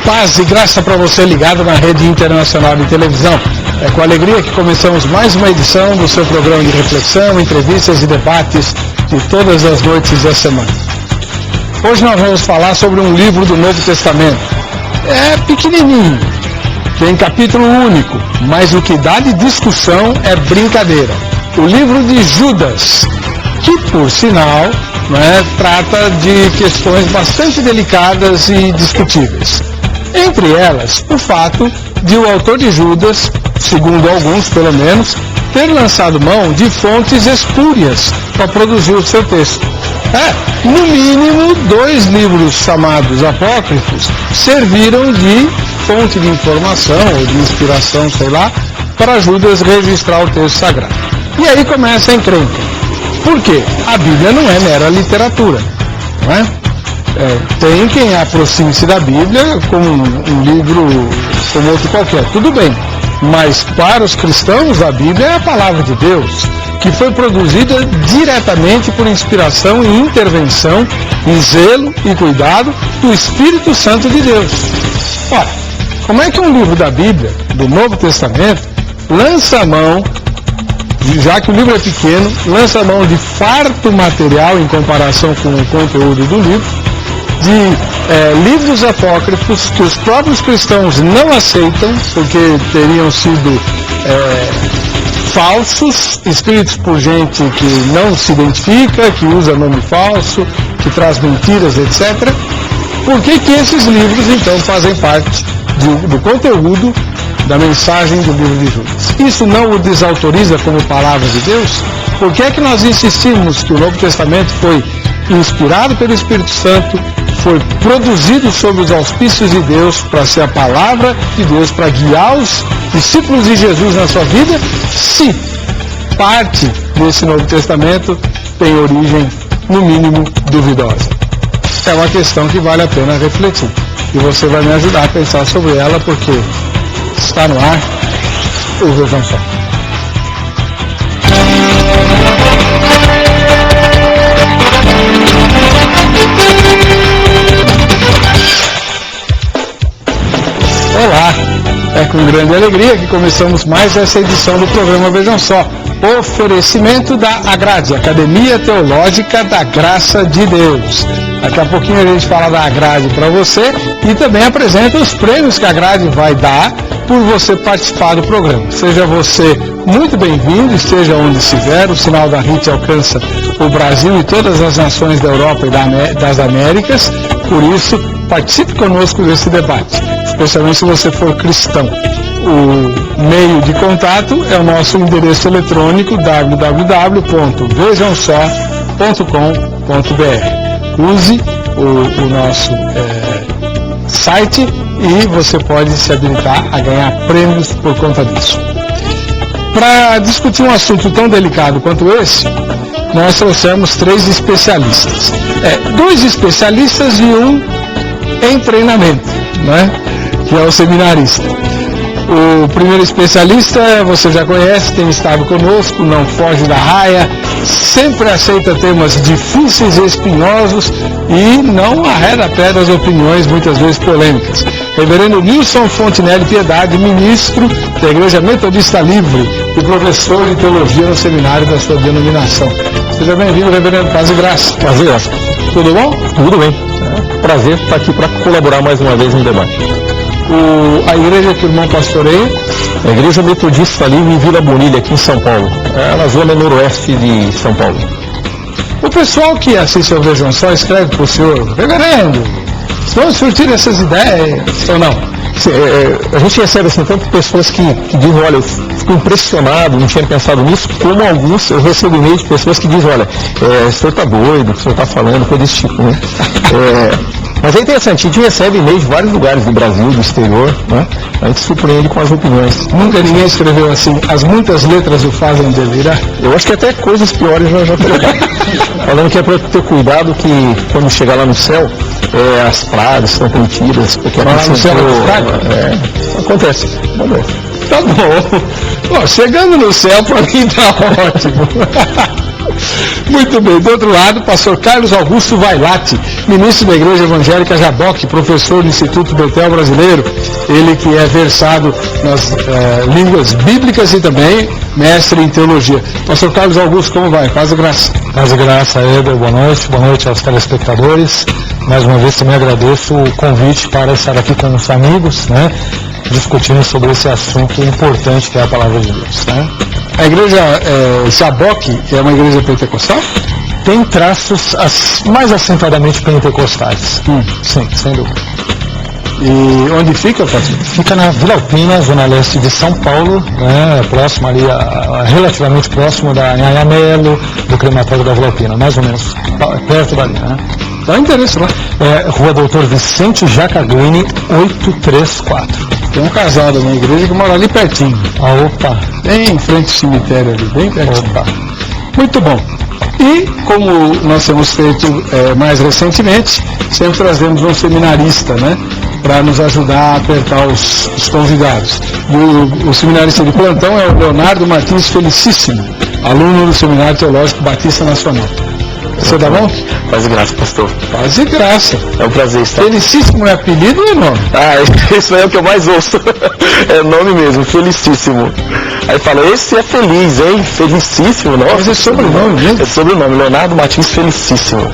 Paz e graça para você ligado na Rede Internacional de Televisão. É com alegria que começamos mais uma edição do seu programa de reflexão, entrevistas e debates de todas as noites da semana. Hoje nós vamos falar sobre um livro do Novo Testamento. É pequenininho, tem capítulo único, mas o que dá de discussão é brincadeira. O livro de Judas, que por sinal trata de questões bastante delicadas e discutíveis. Entre elas, o fato de o autor de Judas, segundo alguns pelo menos, ter lançado mão de fontes espúrias para produzir o seu texto. No mínimo, 2 livros chamados apócrifos serviram de fonte de informação ou de inspiração, sei lá, para Judas registrar o texto sagrado. E aí começa a encrenca. Por quê? A Bíblia não é mera literatura, não é? Tem quem aproxime-se da Bíblia como um livro como outro qualquer, tudo bem. Mas para os cristãos, a Bíblia é a palavra de Deus, que foi produzida diretamente por inspiração e intervenção, e zelo e cuidado do Espírito Santo de Deus. Ora, como é que um livro da Bíblia, do Novo Testamento, lança a mão, já que o livro é pequeno, lança a mão de farto material em comparação com o conteúdo do livro, de livros apócrifos que os próprios cristãos não aceitam, porque teriam sido falsos, escritos por gente que não se identifica, que usa nome falso, que traz mentiras, etc. Por que esses livros, então, fazem parte do conteúdo da mensagem do livro de Judas? Isso não o desautoriza como palavra de Deus? Por que é que nós insistimos que o Novo Testamento foi inspirado pelo Espírito Santo, foi produzido sob os auspícios de Deus para ser a palavra de Deus, para guiar os discípulos de Jesus na sua vida, se parte desse Novo Testamento tem origem, no mínimo, duvidosa? É uma questão que vale a pena refletir. E você vai me ajudar a pensar sobre ela, porque está no ar o Vejam Só. Olá, é com grande alegria que começamos mais essa edição do programa Vejam Só. Oferecimento da Agrade, Academia Teológica da Graça de Deus. Daqui a pouquinho a gente fala da Agrade para você e também apresenta os prêmios que a Agrade vai dar por você participar do programa. Seja você muito bem-vindo, esteja onde estiver, o sinal da RIT alcança o Brasil e todas as nações da Europa e das Américas, por isso participe conosco desse debate, especialmente se você for cristão. O meio de contato é o nosso endereço eletrônico www.vejamsó.com.br. Use o nosso site e você pode se habilitar a ganhar prêmios por conta disso. Para discutir um assunto tão delicado quanto esse, nós trouxemos 3 especialistas. 2 especialistas e um em treinamento, que é o seminarista. O primeiro especialista, você já conhece, tem estado conosco, não foge da raia, sempre aceita temas difíceis e espinhosos e não arreda pé das opiniões, muitas vezes polêmicas. Reverendo Nilson Fontinelli Piedade, ministro da Igreja Metodista Livre e professor de teologia no seminário da sua denominação. Seja bem-vindo, reverendo. Paz e graça. Paz e graça. Tudo bom? Tudo bem. Prazer estar aqui para colaborar mais uma vez no debate. A igreja que o irmão pastoreia? A Igreja Metodista Livre em Vila Bonilha, aqui em São Paulo. Na zona noroeste de São Paulo. O pessoal que assiste ao Vejam Só escreve para o senhor: reverendo, vamos surtir essas ideias ou não? A gente recebe assim, tanto pessoas que dizem, olha, eu fico impressionado, não tinha pensado nisso, como alguns, eu recebo e-mails de pessoas que dizem, olha, o senhor está doido, o que o senhor está falando, coisa desse tipo, né? Mas é interessante, a gente recebe e-mails de vários lugares do Brasil, do exterior, a gente se surpreende com as opiniões. Nunca ninguém escreveu assim, as muitas letras o fazem delirar? Eu acho que até coisas piores já pegaram. Falando que é para ter cuidado que quando chegar lá no céu, as pragas são permitidas, porque lá no céu acontece. Tá bom. Chegando no céu, para mim tá ótimo. Muito bem, do outro lado, pastor Carlos Augusto Vailate, ministro da Igreja Evangélica Jaboque, professor do Instituto Betel Brasileiro, ele que é versado nas línguas bíblicas e também mestre em teologia. Pastor Carlos Augusto, como vai? Paz e graça. Paz e graça, Eder, boa noite aos telespectadores. Mais uma vez também agradeço o convite para estar aqui com os amigos, né, discutindo sobre esse assunto importante que é a palavra de Deus, né? A igreja Jaboque é uma igreja pentecostal? Tem traços mais assentadamente pentecostais. Sim, sem dúvida. E onde fica, pastor? Fica na Vila Alpina, zona leste de São Paulo, né, próximo ali, relativamente próximo da Anhanha-Melo, do crematório da Vila Alpina, mais ou menos, perto dali, né? Dá interesse lá. Rua Doutor Vicente Jacaglini, 834. Tem um casal da minha igreja que mora ali pertinho. Opa! Bem em frente ao cemitério ali, bem pertinho. Opa! Muito bom. E, como nós temos feito mais recentemente, sempre trazemos um seminarista, né? Para nos ajudar a apertar os convidados. E o seminarista de plantão é o Leonardo Martins Felicíssimo, aluno do Seminário Teológico Batista Nacional. Você dá bom? Paz e graça, pastor. Paz e graça. É um prazer estar. Felicíssimo é apelido ou é nome? Isso é o que eu mais ouço. É nome mesmo, Felicíssimo. Aí fala, esse é feliz, hein? Felicíssimo, nossa. Mas é sobrenome mesmo? É sobrenome, Leonardo Martins Felicíssimo.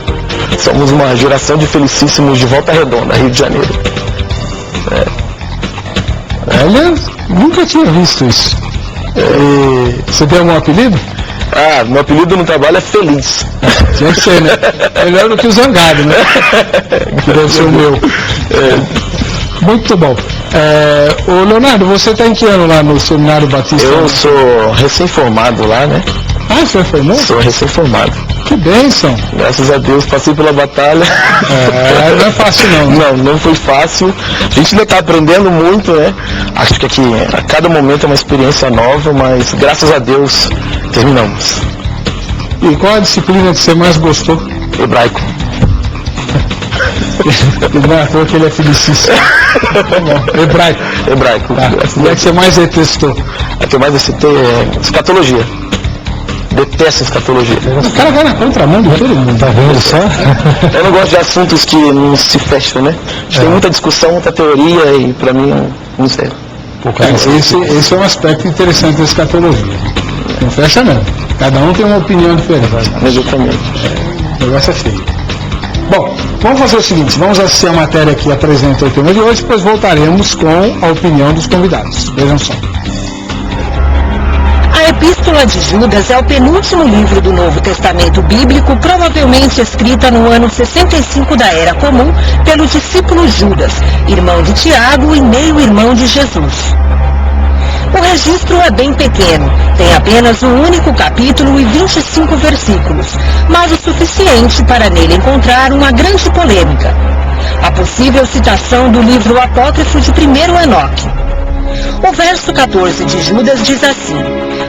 Somos uma geração de felicíssimos de Volta Redonda, Rio de Janeiro. Olha, nunca tinha visto isso. Você tem algum apelido? Meu apelido no trabalho é Feliz. Tinha que ser, né? Melhor do que o Zangado, né? Que deve ser o meu. Muito bom. Ô Leonardo, você está em que ano lá no Seminário Batista? Eu sou recém-formado lá, né? Você é formado? Sou recém-formado. Que bênção! Graças a Deus, passei pela batalha. Não é fácil não, né? Não foi fácil. A gente ainda está aprendendo muito, né? Acho que aqui, a cada momento é uma experiência nova, mas graças a Deus terminamos. E qual a disciplina que você mais gostou? Hebraico. Não é que ele é felicíssimo. Hebraico. Tá. E a que você mais detestou? A que eu mais detestei é escatologia. Detesto escatologia. O cara vai na contramão de todo mundo, tá vendo só? Eu não gosto de assuntos que não se fecham, né? Tem muita discussão, muita teoria e pra mim não sei. Esse é um aspecto interessante da escatologia. Não fecha não. Cada um tem uma opinião diferente. Exatamente. O negócio é feio. Bom, vamos fazer o seguinte, vamos assistir a matéria que apresenta o tema de hoje, depois voltaremos com a opinião dos convidados. Vejam só. A Epístola de Judas é o penúltimo livro do Novo Testamento Bíblico, provavelmente escrita no ano 65 da Era Comum pelo discípulo Judas, irmão de Tiago e meio-irmão de Jesus. O registro é bem pequeno, tem apenas um único capítulo e 25 versículos, mas o suficiente para nele encontrar uma grande polêmica. A possível citação do livro apócrifo de 1º Enoque. O verso 14 de Judas diz assim: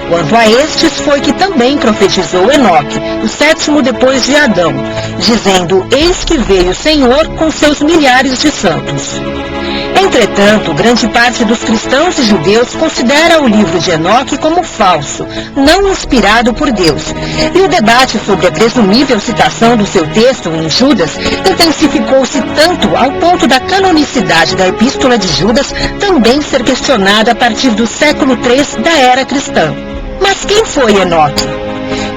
quanto a estes foi que também profetizou Enoque, o 7º depois de Adão, dizendo, eis que veio o Senhor com seus milhares de santos. Entretanto, grande parte dos cristãos e judeus considera o livro de Enoque como falso, não inspirado por Deus. E o debate sobre a presumível citação do seu texto em Judas intensificou-se tanto ao ponto da canonicidade da Epístola de Judas também ser questionada a partir do século III da era cristã. Mas quem foi Enoque?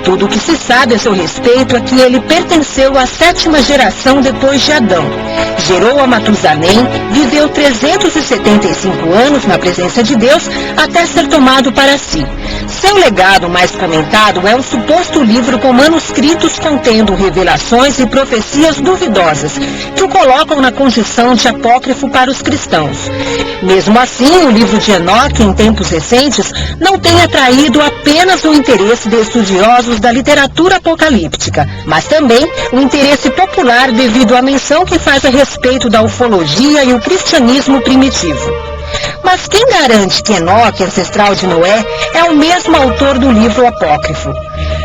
Tudo o que se sabe a seu respeito é que ele pertenceu à 7ª geração depois de Adão. Gerou a Matusalém, viveu 375 anos na presença de Deus até ser tomado para si. Seu legado mais comentado é um suposto livro com manuscritos contendo revelações e profecias duvidosas, que o colocam na condição de apócrifo para os cristãos. Mesmo assim, o livro de Enoque, em tempos recentes, não tem atraído apenas o interesse de estudiosos da literatura apocalíptica, mas também o interesse popular devido à menção que faz a respeito da ufologia e o cristianismo primitivo. Mas quem garante que Enoque, ancestral de Noé, é o mesmo autor do livro apócrifo?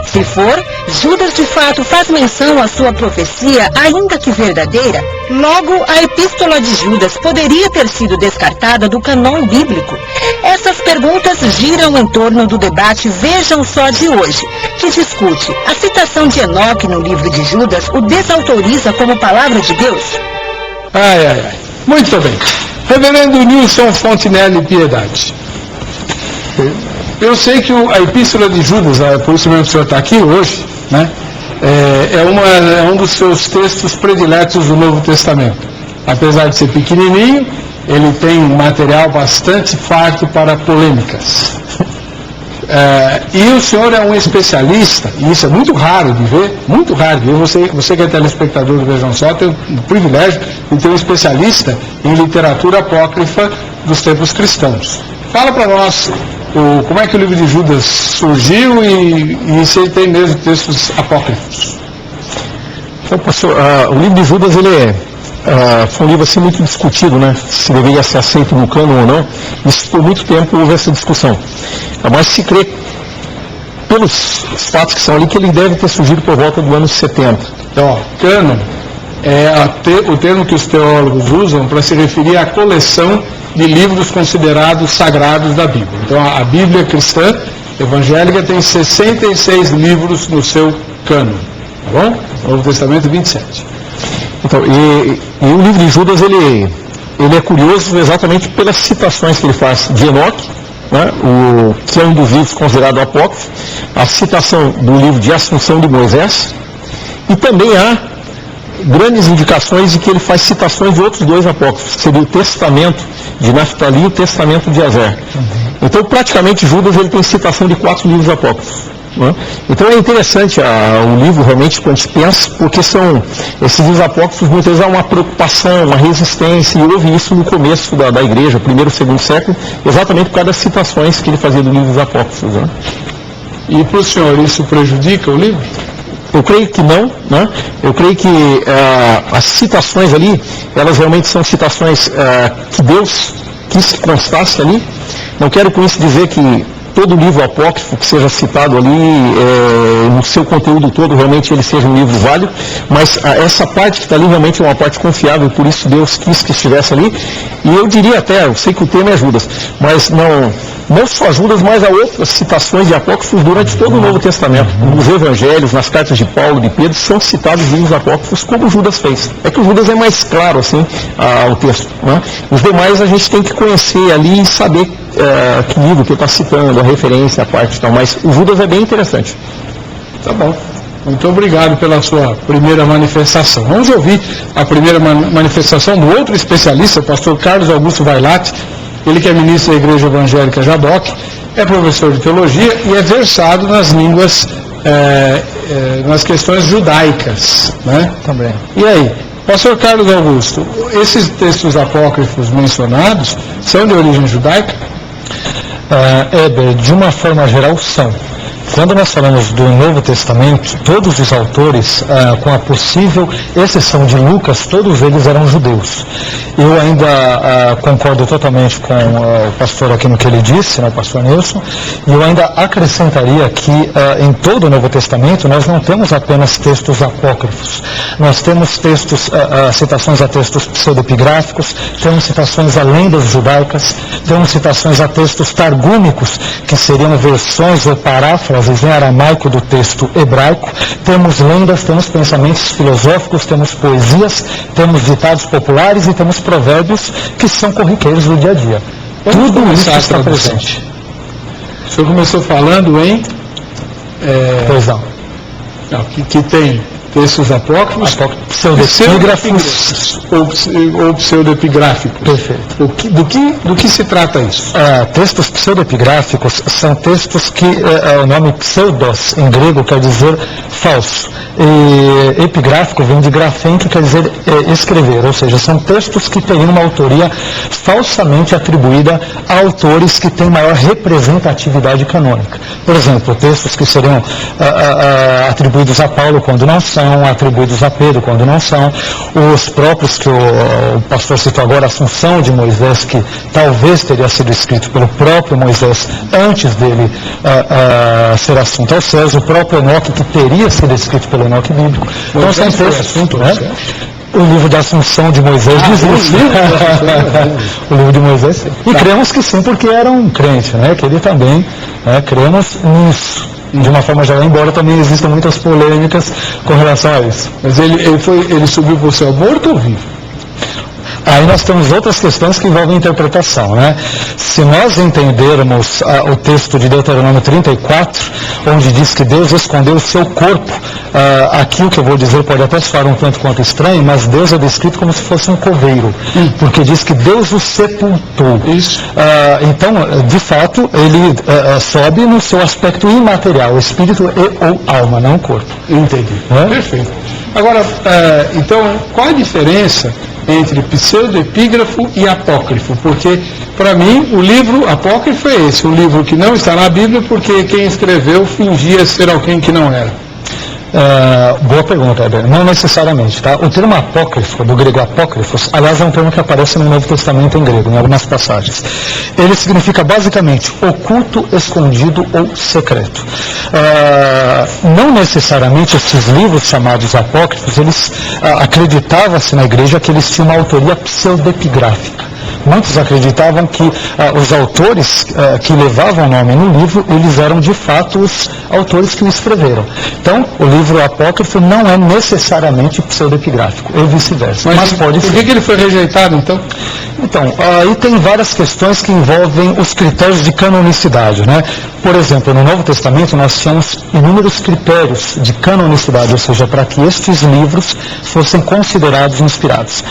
Se for, Judas de fato faz menção à sua profecia, ainda que verdadeira. Logo, a epístola de Judas poderia ter sido descartada do cânon bíblico. Essas perguntas giram em torno do debate Vejam Só de hoje, que discute: a citação de Enoque no livro de Judas o desautoriza como palavra de Deus? Muito bem. Reverendo Nilson Fontinelli Piedade. Eu sei que a epístola de Judas, por isso mesmo que o senhor está aqui hoje, né, é um dos seus textos prediletos do Novo Testamento. Apesar de ser pequenininho, ele tem um material bastante farto para polêmicas. E o senhor é um especialista, e isso é muito raro de ver, você que é telespectador do Vejam Só, tem o privilégio de ter um especialista em literatura apócrifa dos tempos cristãos. Fala para nós como é que o livro de Judas surgiu e se ele tem mesmo textos apócrifos. Então, pastor, o livro de Judas, ele foi um livro assim muito discutido, né? Se deveria ser aceito no cânon ou não. Isso por muito tempo houve essa discussão. Mas se crê, pelos fatos que são ali, que ele deve ter surgido por volta do ano 70. Então, cânon é o termo que os teólogos usam para se referir à coleção de livros considerados sagrados da Bíblia. Então, a Bíblia cristã evangélica tem 66 livros no seu cânon. Tá bom? Novo Testamento 27. Então, e o livro de Judas, ele é curioso exatamente pelas citações que ele faz de Enoque, né, que é um dos livros considerados apócrifos, a citação do livro de Assunção de Moisés, e também há grandes indicações de que ele faz citações de outros dois apócrifos, que seria o Testamento de Naftali e o Testamento de Azer. Então, praticamente, Judas ele tem citação de 4 livros apócrifos. Né? Então, é interessante o livro, realmente, quando a gente pensa, porque esses livros apócrifos, muitas vezes há uma preocupação, uma resistência, e houve isso no começo da igreja, primeiro e segundo século, exatamente por causa das citações que ele fazia dos livros apócrifos. Né? E para o senhor, isso prejudica o livro? Eu creio que não, né? Eu creio que as citações ali, elas realmente são citações que Deus quis que constasse ali. Não quero com isso dizer que todo livro apócrifo que seja citado ali, no seu conteúdo todo, realmente ele seja um livro válido, mas essa parte que está ali realmente é uma parte confiável, por isso Deus quis que estivesse ali. E eu diria até, eu sei que o tema é Judas, mas não só Judas, mas há outras citações de apócrifos durante todo o Novo Testamento. Nos Evangelhos, nas cartas de Paulo, de Pedro, são citados livros apócrifos como Judas fez. É que o Judas é mais claro, assim, o texto. Né? Os demais a gente tem que conhecer ali e saber que livro que está citando, a referência, a parte e tal, mas o Judas é bem interessante. Tá bom. Muito obrigado pela sua primeira manifestação. Vamos ouvir a primeira manifestação do outro especialista, o pastor Carlos Augusto Vailate. Ele que é ministro da Igreja Evangélica Jaboque, é professor de teologia e é versado nas línguas, nas questões judaicas. Né? Também. E aí, pastor Carlos Augusto, esses textos apócrifos mencionados são de origem judaica? De uma forma geral, são. Quando nós falamos do Novo Testamento, todos os autores, com a possível exceção de Lucas, todos eles eram judeus. Eu ainda concordo totalmente com o pastor aqui no que ele disse, né, o pastor Nilson, e eu ainda acrescentaria que em todo o Novo Testamento nós não temos apenas textos apócrifos, nós temos citações a textos pseudepigráficos, temos citações a lendas judaicas, temos citações a textos targúmicos, que seriam versões ou paráfrases em aramaico do texto hebraico, temos lendas, temos pensamentos filosóficos, temos poesias, temos ditados populares e temos provérbios que são corriqueiros do dia a dia. Tudo isso está presente. O senhor começou falando em... Pois não. Que tem textos apócrifos, pseudepígrafos ou pseudepigráficos. Perfeito. Do que se trata isso? Textos pseudepigráficos são textos que o nome pseudos em grego quer dizer falso. E epigráfico vem de grafém, que quer dizer escrever, ou seja, são textos que têm uma autoria falsamente atribuída a autores que têm maior representatividade canônica. Por exemplo, textos que seriam atribuídos a Paulo quando não são, são atribuídos a Pedro, quando não são. Os próprios que o pastor citou agora, a Assunção de Moisés, que talvez teria sido escrito pelo próprio Moisés antes dele ser assunto aos céus, o próprio Enoque, que teria sido escrito pelo Enoque bíblico. Então são textos, né? O livro da Assunção de Moisés diz isso. O livro de Moisés, sim. E cremos que sim, porque era um crente, né? Que ele também, cremos nisso. De uma forma geral, embora também existam muitas polêmicas com relação a isso. Mas ele subiu para o céu morto ou vivo? Aí nós temos outras questões que envolvem interpretação, né? Se nós entendermos o texto de Deuteronômio 34, onde diz que Deus escondeu o seu corpo, aqui o que eu vou dizer pode até soar um tanto quanto estranho, mas Deus é descrito como se fosse um coveiro, porque diz que Deus o sepultou. Isso. Então, de fato, ele sobe no seu aspecto imaterial, espírito ou alma, não corpo. Entendi. Perfeito. Agora, então, qual a diferença entre pseudoepígrafo e apócrifo? Porque, para mim, o livro apócrifo é esse, um livro que não está na Bíblia porque quem escreveu fingia ser alguém que não era. Boa pergunta, Heber. Não necessariamente, tá? O termo apócrifo, do grego apócrifos, aliás, é um termo que aparece no Novo Testamento em grego, em algumas passagens. Ele significa basicamente oculto, escondido ou secreto. Não necessariamente esses livros chamados apócrifos, eles acreditava-se na igreja que eles tinham uma autoria pseudepigráfica. Muitos acreditavam que os autores que levavam o nome no livro, eles eram de fato os autores que o escreveram. Então, o livro apócrifo não é necessariamente pseudepigráfico, ou vice-versa. Mas pode ser. Por que ele foi rejeitado, então? Então, aí tem várias questões que envolvem os critérios de canonicidade, né? Por exemplo, no Novo Testamento nós tínhamos inúmeros critérios de canonicidade, ou seja, para que estes livros fossem considerados inspirados.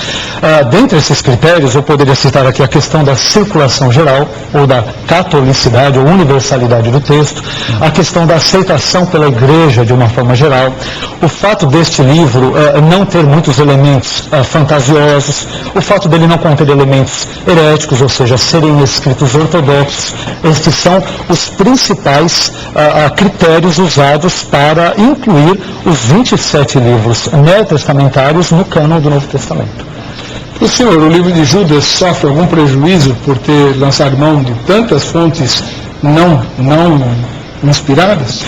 Dentre esses critérios, eu poderia citar aqui a questão da circulação geral, ou da catolicidade, ou universalidade do texto, a questão da aceitação pela igreja de uma forma geral, o fato deste livro não ter muitos elementos fantasiosos, o fato dele não conter elementos heréticos, ou seja, serem escritos ortodoxos. Estes são os principais critérios usados para incluir os 27 livros neotestamentários no cânon do Novo Testamento. O senhor, o livro de Judas sofre algum prejuízo por ter lançado mão de tantas fontes não inspiradas?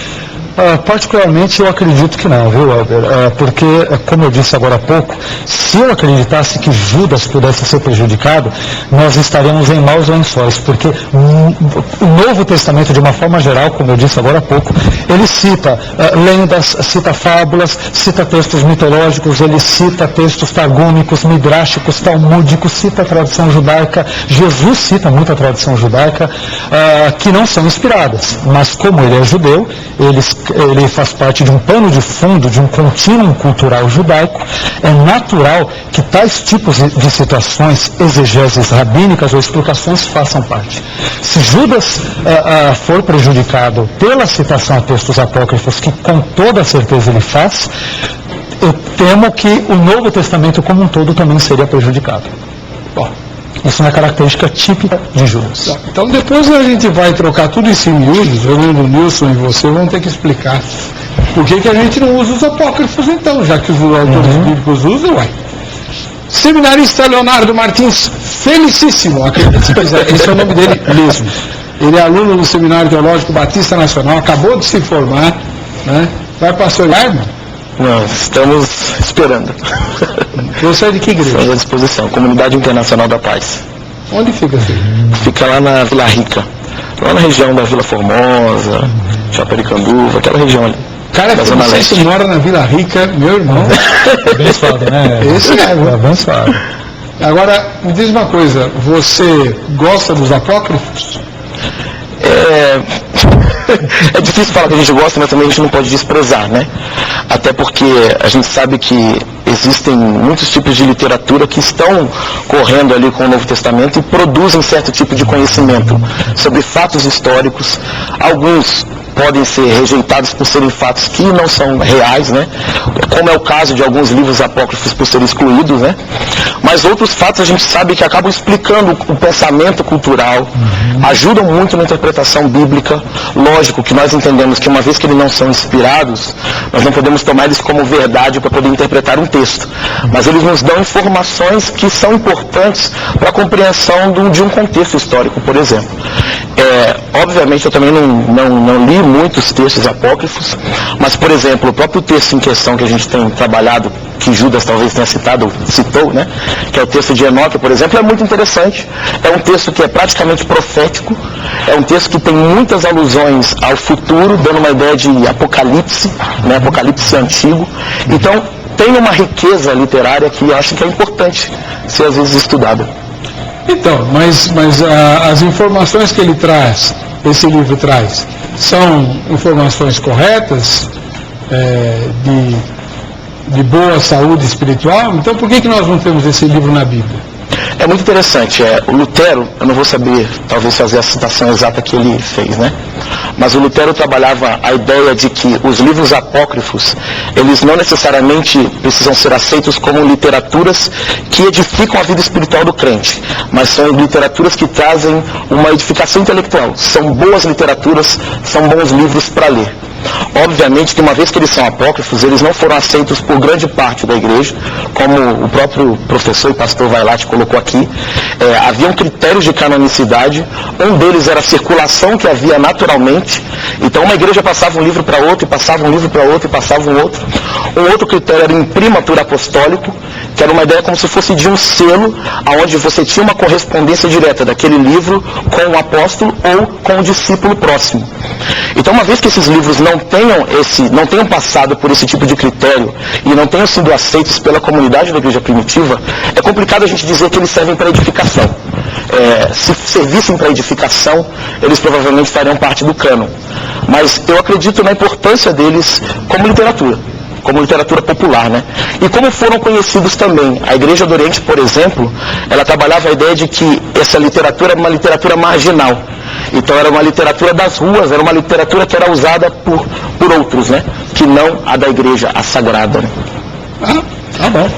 Particularmente eu acredito que não, viu, Albert? Porque, como eu disse agora há pouco, se eu acreditasse que Judas pudesse ser prejudicado, nós estaríamos em maus lençóis, porque o Novo Testamento, de uma forma geral, como eu disse agora há pouco, ele cita lendas, cita fábulas, cita textos mitológicos, ele cita textos targúmicos, midráshicos, talmúdicos, cita a tradição judaica, Jesus cita muita tradição judaica, que não são inspiradas, mas como ele é judeu, ele faz parte de um pano de fundo, de um contínuo cultural judaico, é natural que tais tipos de situações, exegeses rabínicas ou explicações façam parte. Se Judas for prejudicado pela citação a textos apócrifos, que com toda certeza ele faz, eu temo que o Novo Testamento como um todo também seria prejudicado. Bom, isso não é característica típica de Judas. Então depois a gente vai trocar tudo isso em miúdos, eu lembro o Nilson e você vão ter que explicar por que a gente não usa os apócrifos então, já que os autores bíblicos usam, uai. Seminarista Leonardo Martins, felicíssimo, acredite se quiser, esse é o nome dele mesmo. Ele é aluno do Seminário Teológico Batista Nacional, acabou de se formar, né? Vai pastorear, irmão? Não, estamos esperando. Você é de que igreja? Estamos à disposição, Comunidade Internacional da Paz. Onde fica esse? Fica lá na Vila Rica, lá na região da Vila Formosa, Chapericanduva, aquela região ali. Cara, você que mora na Vila Rica, meu irmão. Abençoado, né? Esse é abençoado. Agora, me diz uma coisa, você gosta dos apócrifos? É difícil falar que a gente gosta, mas também a gente não pode desprezar, né? Até porque a gente sabe que existem muitos tipos de literatura que estão correndo ali com o Novo Testamento e produzem certo tipo de conhecimento sobre fatos históricos. Alguns podem ser rejeitados por serem fatos que não são reais, né? Como é o caso de alguns livros apócrifos por serem excluídos, né? mas outros fatos a gente sabe que acabam explicando o pensamento cultural, ajudam muito na interpretação bíblica. Lógico que nós entendemos que uma vez que eles não são inspirados, nós não podemos tomar eles como verdade para poder interpretar um texto, mas eles nos dão informações que são importantes para a compreensão de um contexto histórico, por exemplo. Obviamente eu também não li muitos textos apócrifos, mas, por exemplo, o próprio texto em questão que a gente tem trabalhado, que Judas talvez tenha citou, né? Que é o texto de Enoque, por exemplo, é muito interessante. É um texto que é praticamente profético, é um texto que tem muitas alusões ao futuro, dando uma ideia de apocalipse, né? Apocalipse antigo. Então, tem uma riqueza literária que eu acho que é importante ser às vezes estudada. Então, mas as informações que ele traz, esse livro traz, são informações corretas, de boa saúde espiritual? Então por que nós não temos esse livro na Bíblia? É muito interessante. O Lutero, eu não vou saber talvez fazer a citação exata que ele fez, né? Mas o Lutero trabalhava a ideia de que os livros apócrifos, eles não necessariamente precisam ser aceitos como literaturas que edificam a vida espiritual do crente, mas são literaturas que trazem uma edificação intelectual. São boas literaturas, são bons livros para ler. Obviamente que uma vez que eles são apócrifos, eles não foram aceitos por grande parte da igreja, como o próprio professor e pastor Vailate colocou aqui. Haviam critérios de canonicidade, um deles era a circulação que havia naturalmente. Então uma igreja passava um livro para outra, e passava um livro para outra, e passava um outro. Um outro critério era imprimatur apostólico, que era uma ideia como se fosse de um selo, onde você tinha uma correspondência direta daquele livro com o apóstolo ou com o discípulo próximo. Então, uma vez que esses livros não tenham passado por esse tipo de critério e não tenham sido aceitos pela comunidade da igreja primitiva, é complicado a gente dizer que eles servem para edificação. Se servissem para edificação, eles provavelmente fariam parte do cânon. Mas eu acredito na importância deles como literatura popular, né? E como foram conhecidos também. A Igreja do Oriente, por exemplo, ela trabalhava a ideia de que essa literatura era uma literatura marginal. Então era uma literatura das ruas, era uma literatura que era usada por outros, né? Que não a da igreja, a sagrada, né? Tá bom.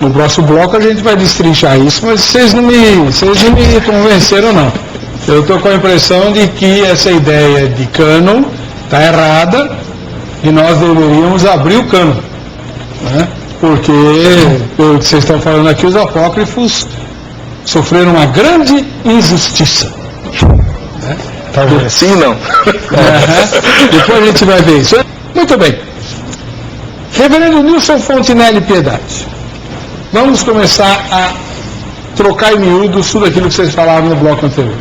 No próximo bloco a gente vai destrinchar isso, mas vocês não me convenceram, não. Eu estou com a impressão de que essa ideia de cânon está errada e nós deveríamos abrir o cânon, né? Porque, pelo que vocês estão falando aqui, os apócrifos sofreram uma grande injustiça. Sim, não. Depois a gente vai ver isso. Muito bem. Reverendo Nilson Fontinelli Piedade, vamos começar a trocar em miúdos tudo aquilo que vocês falaram no bloco anterior.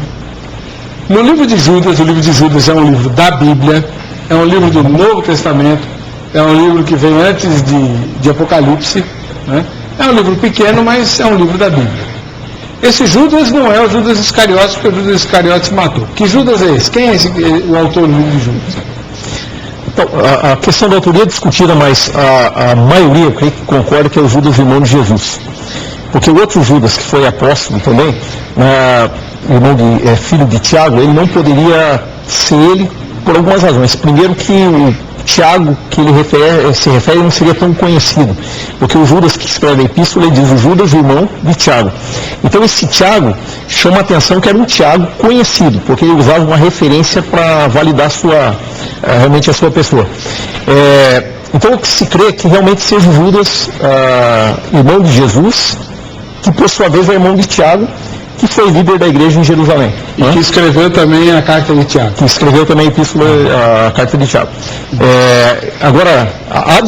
No livro de Judas, o livro de Judas é um livro da Bíblia, é um livro do Novo Testamento, é um livro que vem antes de Apocalipse, né? É um livro pequeno, mas é um livro da Bíblia. Esse Judas não é o Judas Iscariotes, porque o Judas Iscariotes matou. Que Judas é esse? Quem é o autor do livro de Judas? Então, a questão da autoria é discutida, mas a maioria, eu creio que concorda que é o Judas, irmão de Jesus. Porque o outro Judas, que foi apóstolo também, filho de Tiago, ele não poderia ser ele por algumas razões. Primeiro que o Tiago, que ele se refere, não seria tão conhecido, porque o Judas que escreve a epístola, ele diz o Judas, irmão de Tiago. Então esse Tiago chama a atenção que era um Tiago conhecido, porque ele usava uma referência para validar realmente a sua pessoa. Então o que se crê é que realmente seja o Judas, irmão de Jesus, que por sua vez é irmão de Tiago, que foi líder da igreja em Jerusalém. E que escreveu também a carta de Tiago. Que escreveu também a carta de Tiago. Agora, há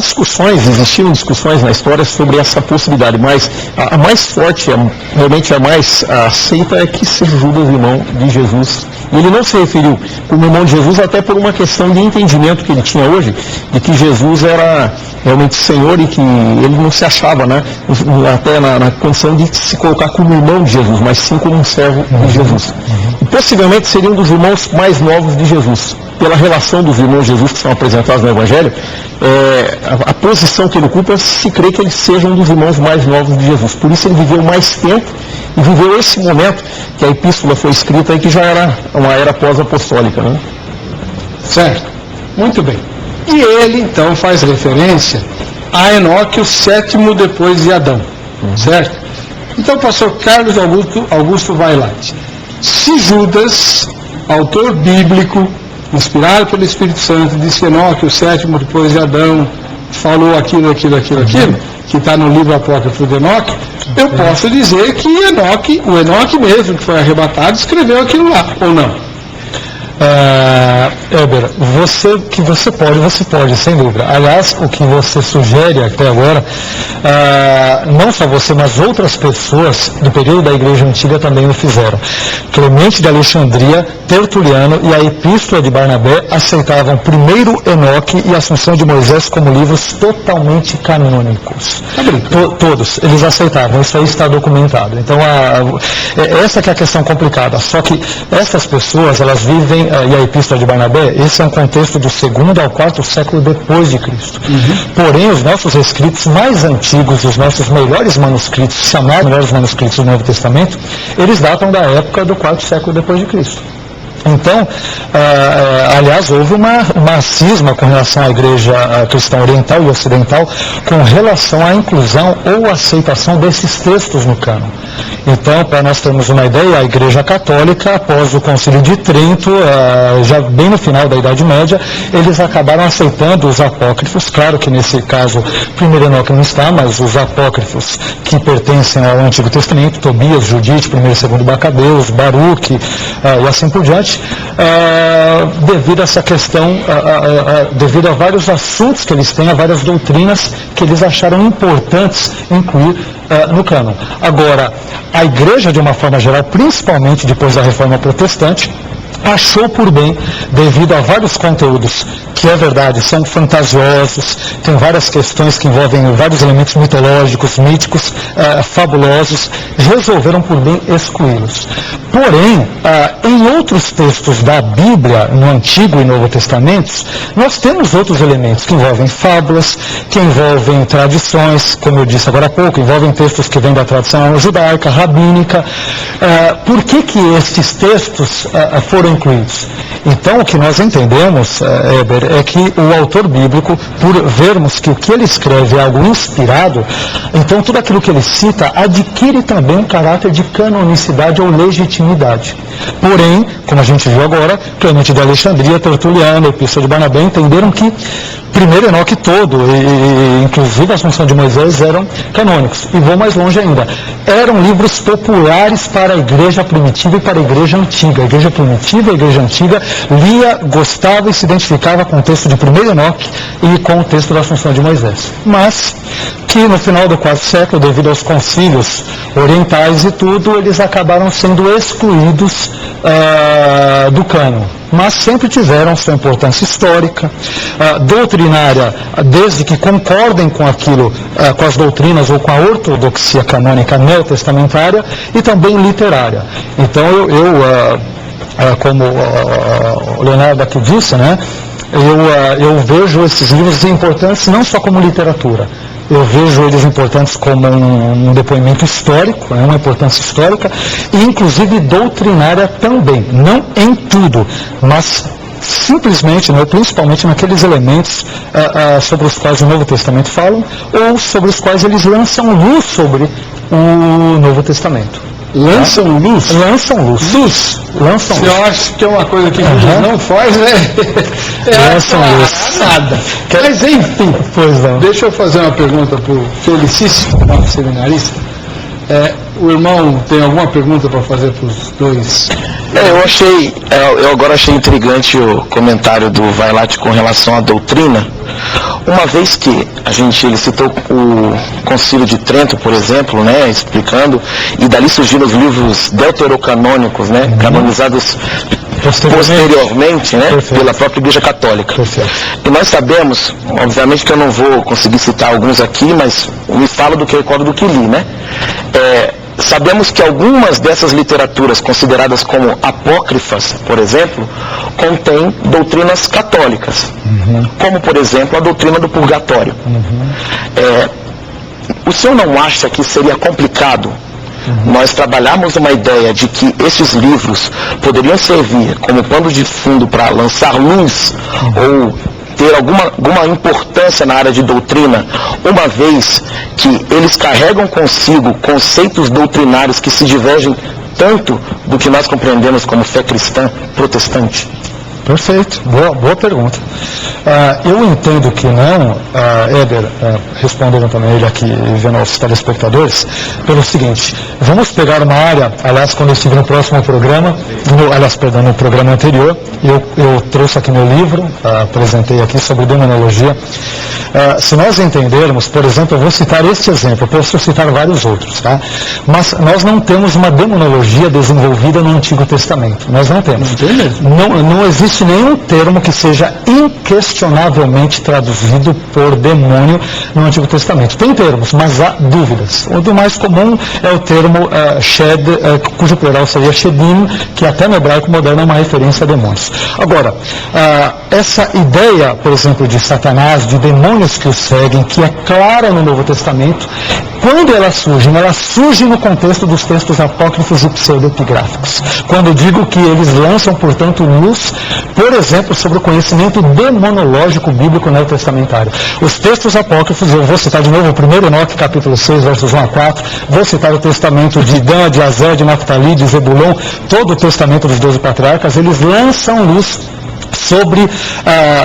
existiram discussões na história sobre essa possibilidade, mas a mais forte, realmente a mais aceita é que seja Judas, irmão de Jesus. E ele não se referiu como irmão de Jesus até por uma questão de entendimento que ele tinha hoje, de que Jesus era realmente Senhor e que ele não se achava, né, até na condição de se colocar como irmão de Jesus, mas sim como um servo de Jesus. E possivelmente seria um dos irmãos mais novos de Jesus. Pela relação dos irmãos de Jesus que são apresentados no Evangelho, a posição que ele ocupa, se crê que ele seja um dos irmãos mais novos de Jesus. Por isso ele viveu mais tempo e viveu esse momento que a epístola foi escrita e que já era uma era pós-apostólica, né? Certo. Muito bem. E ele então faz referência a Enoque, o sétimo depois de Adão. Certo? Então, pastor Carlos Augusto Vailate, se Judas, autor bíblico, inspirado pelo Espírito Santo, disse que Enoque, o sétimo depois de Adão, falou aquilo, que está no livro apócrifo de Enoque, eu posso dizer que o Enoque mesmo, que foi arrebatado, escreveu aquilo lá, ou não? Elber, você pode, sem dúvida. Aliás, o que você sugere até agora, não só você, mas outras pessoas do período da Igreja Antiga também o fizeram. Clemente de Alexandria, Tertuliano e a Epístola de Barnabé aceitavam primeiro Enoque e a Assunção de Moisés como livros totalmente canônicos. Todos, eles aceitavam, isso aí está documentado. Então, essa que é a questão complicada. Só que essas pessoas, elas vivem, e a Epístola de Barnabé, esse é um contexto do 2º ao 4º século depois de Cristo. Porém, os nossos escritos mais antigos, os nossos melhores manuscritos, chamados melhores manuscritos do Novo Testamento, eles datam da época do 4º século depois de Cristo. Então, aliás, houve uma cisma com relação à igreja cristã oriental e ocidental com relação à inclusão ou aceitação desses textos no cânon. Então, para nós termos uma ideia, a Igreja Católica, após o Concílio de Trento, já bem no final da Idade Média, eles acabaram aceitando os apócrifos. Claro que nesse caso, primeiro Enoque não está, mas os apócrifos que pertencem ao Antigo Testamento, Tobias, Judite, 1º e 2º Macabeus, Baruque e assim por diante, devido a essa questão, devido a vários assuntos que eles têm, a várias doutrinas que eles acharam importantes incluir no cânon. Agora, a igreja, de uma forma geral, principalmente depois da Reforma Protestante, achou por bem, devido a vários conteúdos que, é verdade, são fantasiosos, tem várias questões que envolvem vários elementos mitológicos, míticos, fabulosos, resolveram por bem excluí-los. Porém, em outros textos da Bíblia, no Antigo e Novo Testamentos, nós temos outros elementos que envolvem fábulas, que envolvem tradições, como eu disse agora há pouco, envolvem textos que vêm da tradição judaica, rabínica. Por que estes textos foram incluídos? Então, o que nós entendemos, Heber, é que o autor bíblico, por vermos que o que ele escreve é algo inspirado, então tudo aquilo que ele cita adquire também um caráter de canonicidade ou legitimidade. Porém, como a gente viu agora, Clemente de Alexandria, Tertuliano, Epístola de Barnabé entenderam que primeiro Enoque todo, e inclusive a Assunção de Moisés, eram canônicos. E vou mais longe ainda. Eram livros populares para a igreja primitiva e para a igreja antiga. A igreja primitiva e a igreja antiga lia, gostava e se identificava com o texto de primeiro Enoque e com o texto da Assunção de Moisés. Mas que no final do 4º século, devido aos concílios orientais e tudo, eles acabaram sendo excluídos do cânon. Mas sempre tiveram sua importância histórica, doutrinária, desde que concordem com aquilo, com as doutrinas ou com a ortodoxia canônica neotestamentária, e também literária. Então como o Leonardo aqui disse, né, eu vejo esses livros importantes não só como literatura. Eu vejo eles importantes como um depoimento histórico, uma importância histórica, e inclusive doutrinária também, não em tudo, mas simplesmente, principalmente naqueles elementos sobre os quais o Novo Testamento fala, ou sobre os quais eles lançam luz sobre o Novo Testamento. Lançam luz? Lançam luz. Lançam luz. Eu acho que é uma coisa que Jesus não faz, né? Lançam luz. Nada. Mas enfim, pois não. Deixa eu fazer uma pergunta para o Felicíssimo, nosso seminarista. O irmão tem alguma pergunta para fazer para os dois? Eu agora achei intrigante o comentário do Vailate com relação à doutrina, uma vez que ele citou o Concílio de Trento, por exemplo, né, explicando, e dali surgiram os livros deuterocanônicos, né, canonizados posteriormente, né, pela própria Igreja Católica. Perfeito. E nós sabemos, obviamente que eu não vou conseguir citar alguns aqui, mas me falo do que eu recordo do que li, né? Sabemos que algumas dessas literaturas consideradas como apócrifas, por exemplo, contêm doutrinas católicas, como, por exemplo, a doutrina do purgatório. O senhor não acha que seria complicado nós trabalharmos uma ideia de que esses livros poderiam servir como pano de fundo para lançar luz ou ter alguma importância na área de doutrina, uma vez que eles carregam consigo conceitos doutrinários que se divergem tanto do que nós compreendemos como fé cristã protestante? Perfeito, boa pergunta. Eu entendo que não, Éder, respondendo também ele aqui, vendo aos telespectadores, pelo seguinte: vamos pegar uma área, aliás, quando eu estive no próximo programa, no programa anterior, eu trouxe aqui meu livro, apresentei aqui sobre demonologia. Se nós entendermos, por exemplo, eu vou citar este exemplo, eu posso citar vários outros, tá? Mas nós não temos uma demonologia desenvolvida no Antigo Testamento, nós não temos. Não existe nenhum termo que seja inquestionavelmente traduzido por demônio no Antigo Testamento. Tem termos, mas há dúvidas. O do mais comum é o termo shed, cujo plural seria shedim, que até no hebraico moderno é uma referência a demônios. Agora, essa ideia, por exemplo, de Satanás, de demônios que o seguem, que é clara no Novo Testamento, quando elas surgem no contexto dos textos apócrifos e pseudoepigráficos. Quando eu digo que eles lançam, portanto, luz, por exemplo, sobre o conhecimento demonológico bíblico neotestamentário. Os textos apócrifos, eu vou citar de novo o 1 Enoque, capítulo 6, versos 1 a 4, vou citar o testamento de Dan, de Azer, de Naftali, de Zebulon, todo o testamento dos 12 patriarcas, eles lançam luz sobre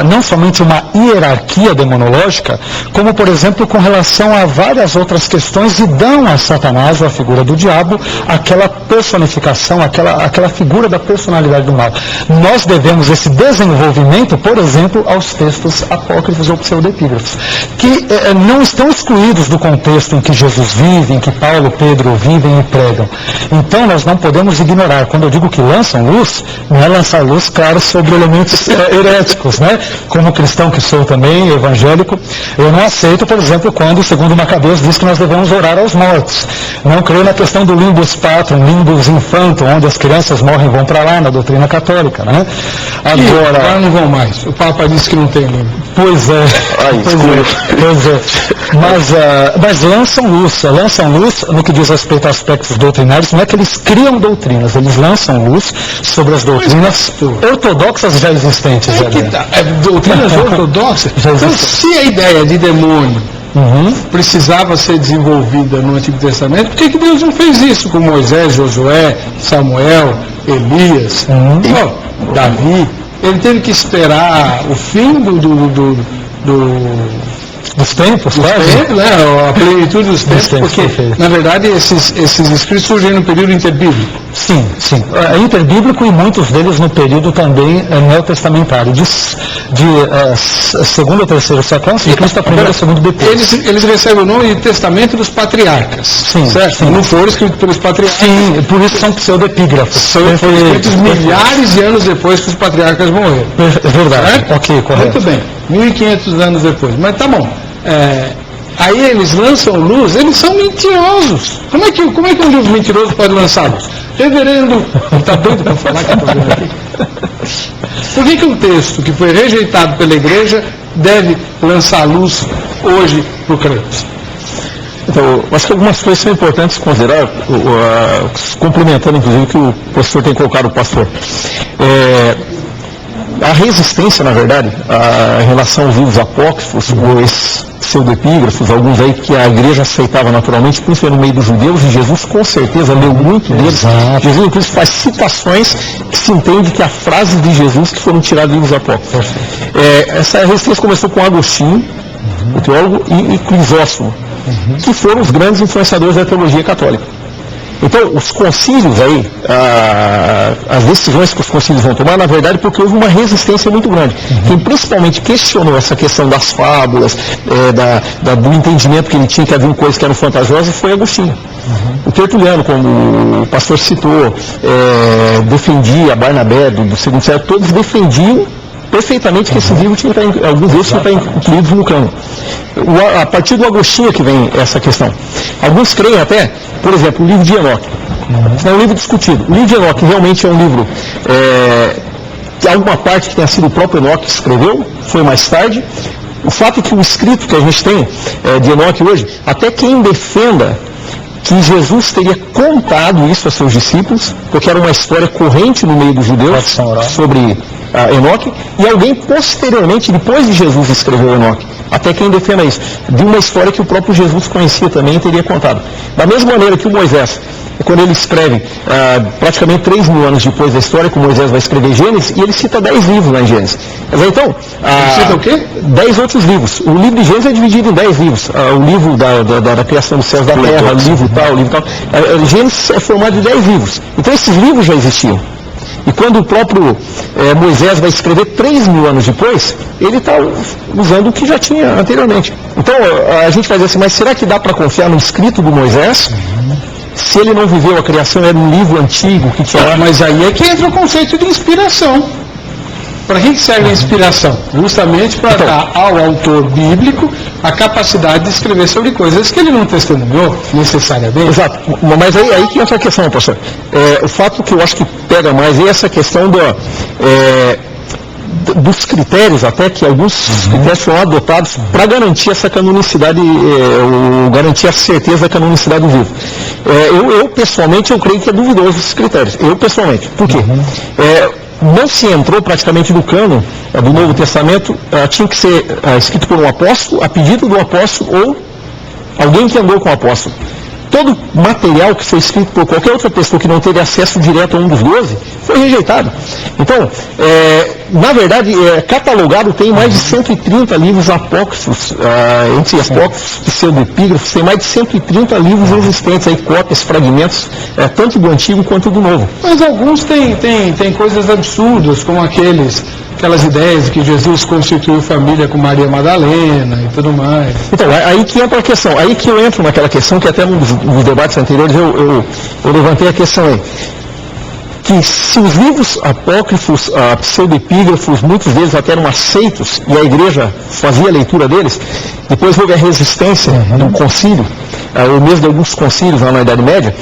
não somente uma hierarquia demonológica, como, por exemplo, com relação a várias outras questões, e dão a Satanás, ou a figura do diabo, aquela personificação, aquela figura da personalidade do mal. Nós devemos esse desenvolvimento, por exemplo, aos textos apócrifos ou pseudoepígrafos, que não estão excluídos do contexto em que Jesus vive, em que Paulo, Pedro vivem e pregam. Então, nós não podemos ignorar. Quando eu digo que lançam luz, não é lançar luz, claro, sobre elementos heréticos, né? Como cristão que sou também, evangélico, eu não aceito, por exemplo, quando, segundo Macabeus, diz que nós devemos orar aos mortos. Não creio na questão do limbus patrum, limbus infantum, onde as crianças morrem e vão para lá, na doutrina católica, né? Agora não vão mais. O Papa disse que não tem limbo. Pois é. Mas lançam luz no que diz respeito a aspectos doutrinários. Não é que eles criam doutrinas, eles lançam luz sobre as doutrinas ortodoxas já existentes. Doutrinas ortodoxas? Então, se a ideia de demônio precisava ser desenvolvida no Antigo Testamento, por que Deus não fez isso com Moisés, Josué, Samuel, Elias, Davi? Ele teve que esperar o fim dos tempos, né? A plenitude dos tempos, porque, na verdade, esses escritos surgem no período interbíblico. Sim. Interbíblico, e muitos deles no período também neotestamentário, de segundo ou terceiro século antes de Cristo, a primeira e segundo depois. Eles recebem o nome de Testamento dos Patriarcas. Certo? Sim. Não foram escritos pelos patriarcas. Sim, por isso são pseudoepígrafos. Foram escritos milhares de anos depois que os patriarcas morreram. É verdade. Certo? Ok, correto. Muito bem. 1500 anos depois. Mas tá bom. Aí eles lançam luz, eles são mentirosos. Como é que um livro mentiroso pode lançar luz? Reverendo, está doido para falar que eu estou vendo aqui? Por que um texto que foi rejeitado pela igreja deve lançar luz hoje para o crente? Então, acho que algumas coisas são importantes considerar, complementando inclusive o que o professor tem colocado, o pastor. A resistência, na verdade, em relação aos livros apócrifos, ou esses pseudoepígrafos, alguns aí que a igreja aceitava naturalmente, principalmente no meio dos judeus, e Jesus com certeza leu muito deles. Jesus, inclusive, faz citações que se entende que a frase de Jesus que foram tiradas de livros apócrifos. Essa resistência começou com Agostinho, o teólogo, e Crisóstomo, que foram os grandes influenciadores da teologia católica. Então, os concílios aí, as decisões que os concílios vão tomar, na verdade, porque houve uma resistência muito grande. Quem principalmente questionou essa questão das fábulas, do entendimento que ele tinha que havia coisas que eram fantasiosas, foi Agostinho. O Tertuliano, como o pastor citou, defendia, Barnabé, do segundo século, todos defendiam perfeitamente que esse livro tinha que estar, alguns deles tinham que estar incluídos no cânon. A partir do Agostinho que vem essa questão. Alguns creem até, por exemplo, o livro de Enoque. É um livro discutido. O livro de Enoque realmente é um livro que alguma parte que tenha sido o próprio Enoque que escreveu, foi mais tarde. O fato é que o escrito que a gente tem de Enoque hoje, até quem defenda que Jesus teria contado isso a seus discípulos, porque era uma história corrente no meio dos judeus sobre Enoque, e alguém posteriormente, depois de Jesus, escreveu Enoque. Até quem defenda isso, de uma história que o próprio Jesus conhecia também e teria contado. Da mesma maneira que o Moisés, quando ele escreve, praticamente 3.000 anos depois da história, que o Moisés vai escrever Gênesis, e ele cita 10 livros lá em Gênesis. Mas então, cita o quê? 10 outros livros. O livro de Gênesis é dividido em 10 livros. O livro da criação dos céus da terra, o livro tal. Gênesis é formado de 10 livros. Então esses livros já existiam. E quando o próprio Moisés vai escrever 3.000 anos depois, ele está usando o que já tinha anteriormente. Então a gente vai dizer assim, mas será que dá para confiar no escrito do Moisés? Se ele não viveu a criação, era um livro antigo que tinha... Mas aí é que entra o conceito de inspiração. Para que serve a inspiração? Justamente para dar ao autor bíblico a capacidade de escrever sobre coisas que ele não testemunhou necessariamente. Exato. Mas aí que entra a questão, pastor. O fato que eu acho que pega mais é essa questão dos critérios, até que alguns critérios foram adotados para garantir essa canonicidade, garantir a certeza da canonicidade do livro. Eu pessoalmente, eu creio que é duvidoso esses critérios. Eu pessoalmente. Por quê? Não se entrou praticamente no cânon do Novo Testamento, tinha que ser escrito por um apóstolo, a pedido do apóstolo, ou alguém que andou com o apóstolo. Todo material que foi escrito por qualquer outra pessoa que não teve acesso direto a um dos 12, foi rejeitado. Então, na verdade, catalogado tem mais de 130 livros apócrifos, entre apócrifos, pseudoepígrafos, tem mais de 130 livros existentes, aí, cópias, fragmentos, tanto do Antigo quanto do Novo. Mas alguns têm coisas absurdas, como aquelas ideias de que Jesus constituiu família com Maria Madalena e tudo mais. Então, aí que entra a questão, aí que eu entro naquela questão que até nos debates anteriores eu levantei a questão aí. Que se os livros apócrifos, pseudoepígrafos, muitos deles até eram aceitos, e a igreja fazia a leitura deles, depois houve a resistência do concílio, ou mesmo de alguns concílios lá na Idade Média,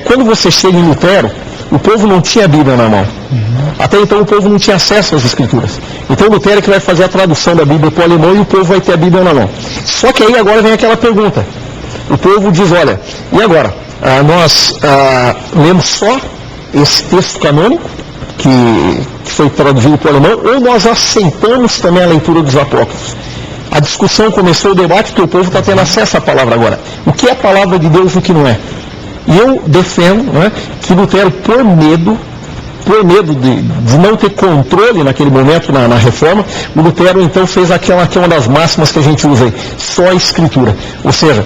quando você chega em Lutero, o povo não tinha a Bíblia na mão. Até então o povo não tinha acesso às Escrituras. Então Lutero é que vai fazer a tradução da Bíblia para o alemão e o povo vai ter a Bíblia na mão. Só que aí agora vem aquela pergunta. O povo diz, olha, e agora? Nós lemos só esse texto canônico, que foi traduzido para o alemão, ou nós aceitamos também a leitura dos apócrifos? A discussão começou, o debate, porque o povo está tendo acesso à palavra agora. O que é a palavra de Deus e o que não é? E eu defendo que Lutero, por medo de não ter controle naquele momento na reforma, o Lutero então fez aquela que é uma das máximas que a gente usa aí, só a Escritura. Ou seja,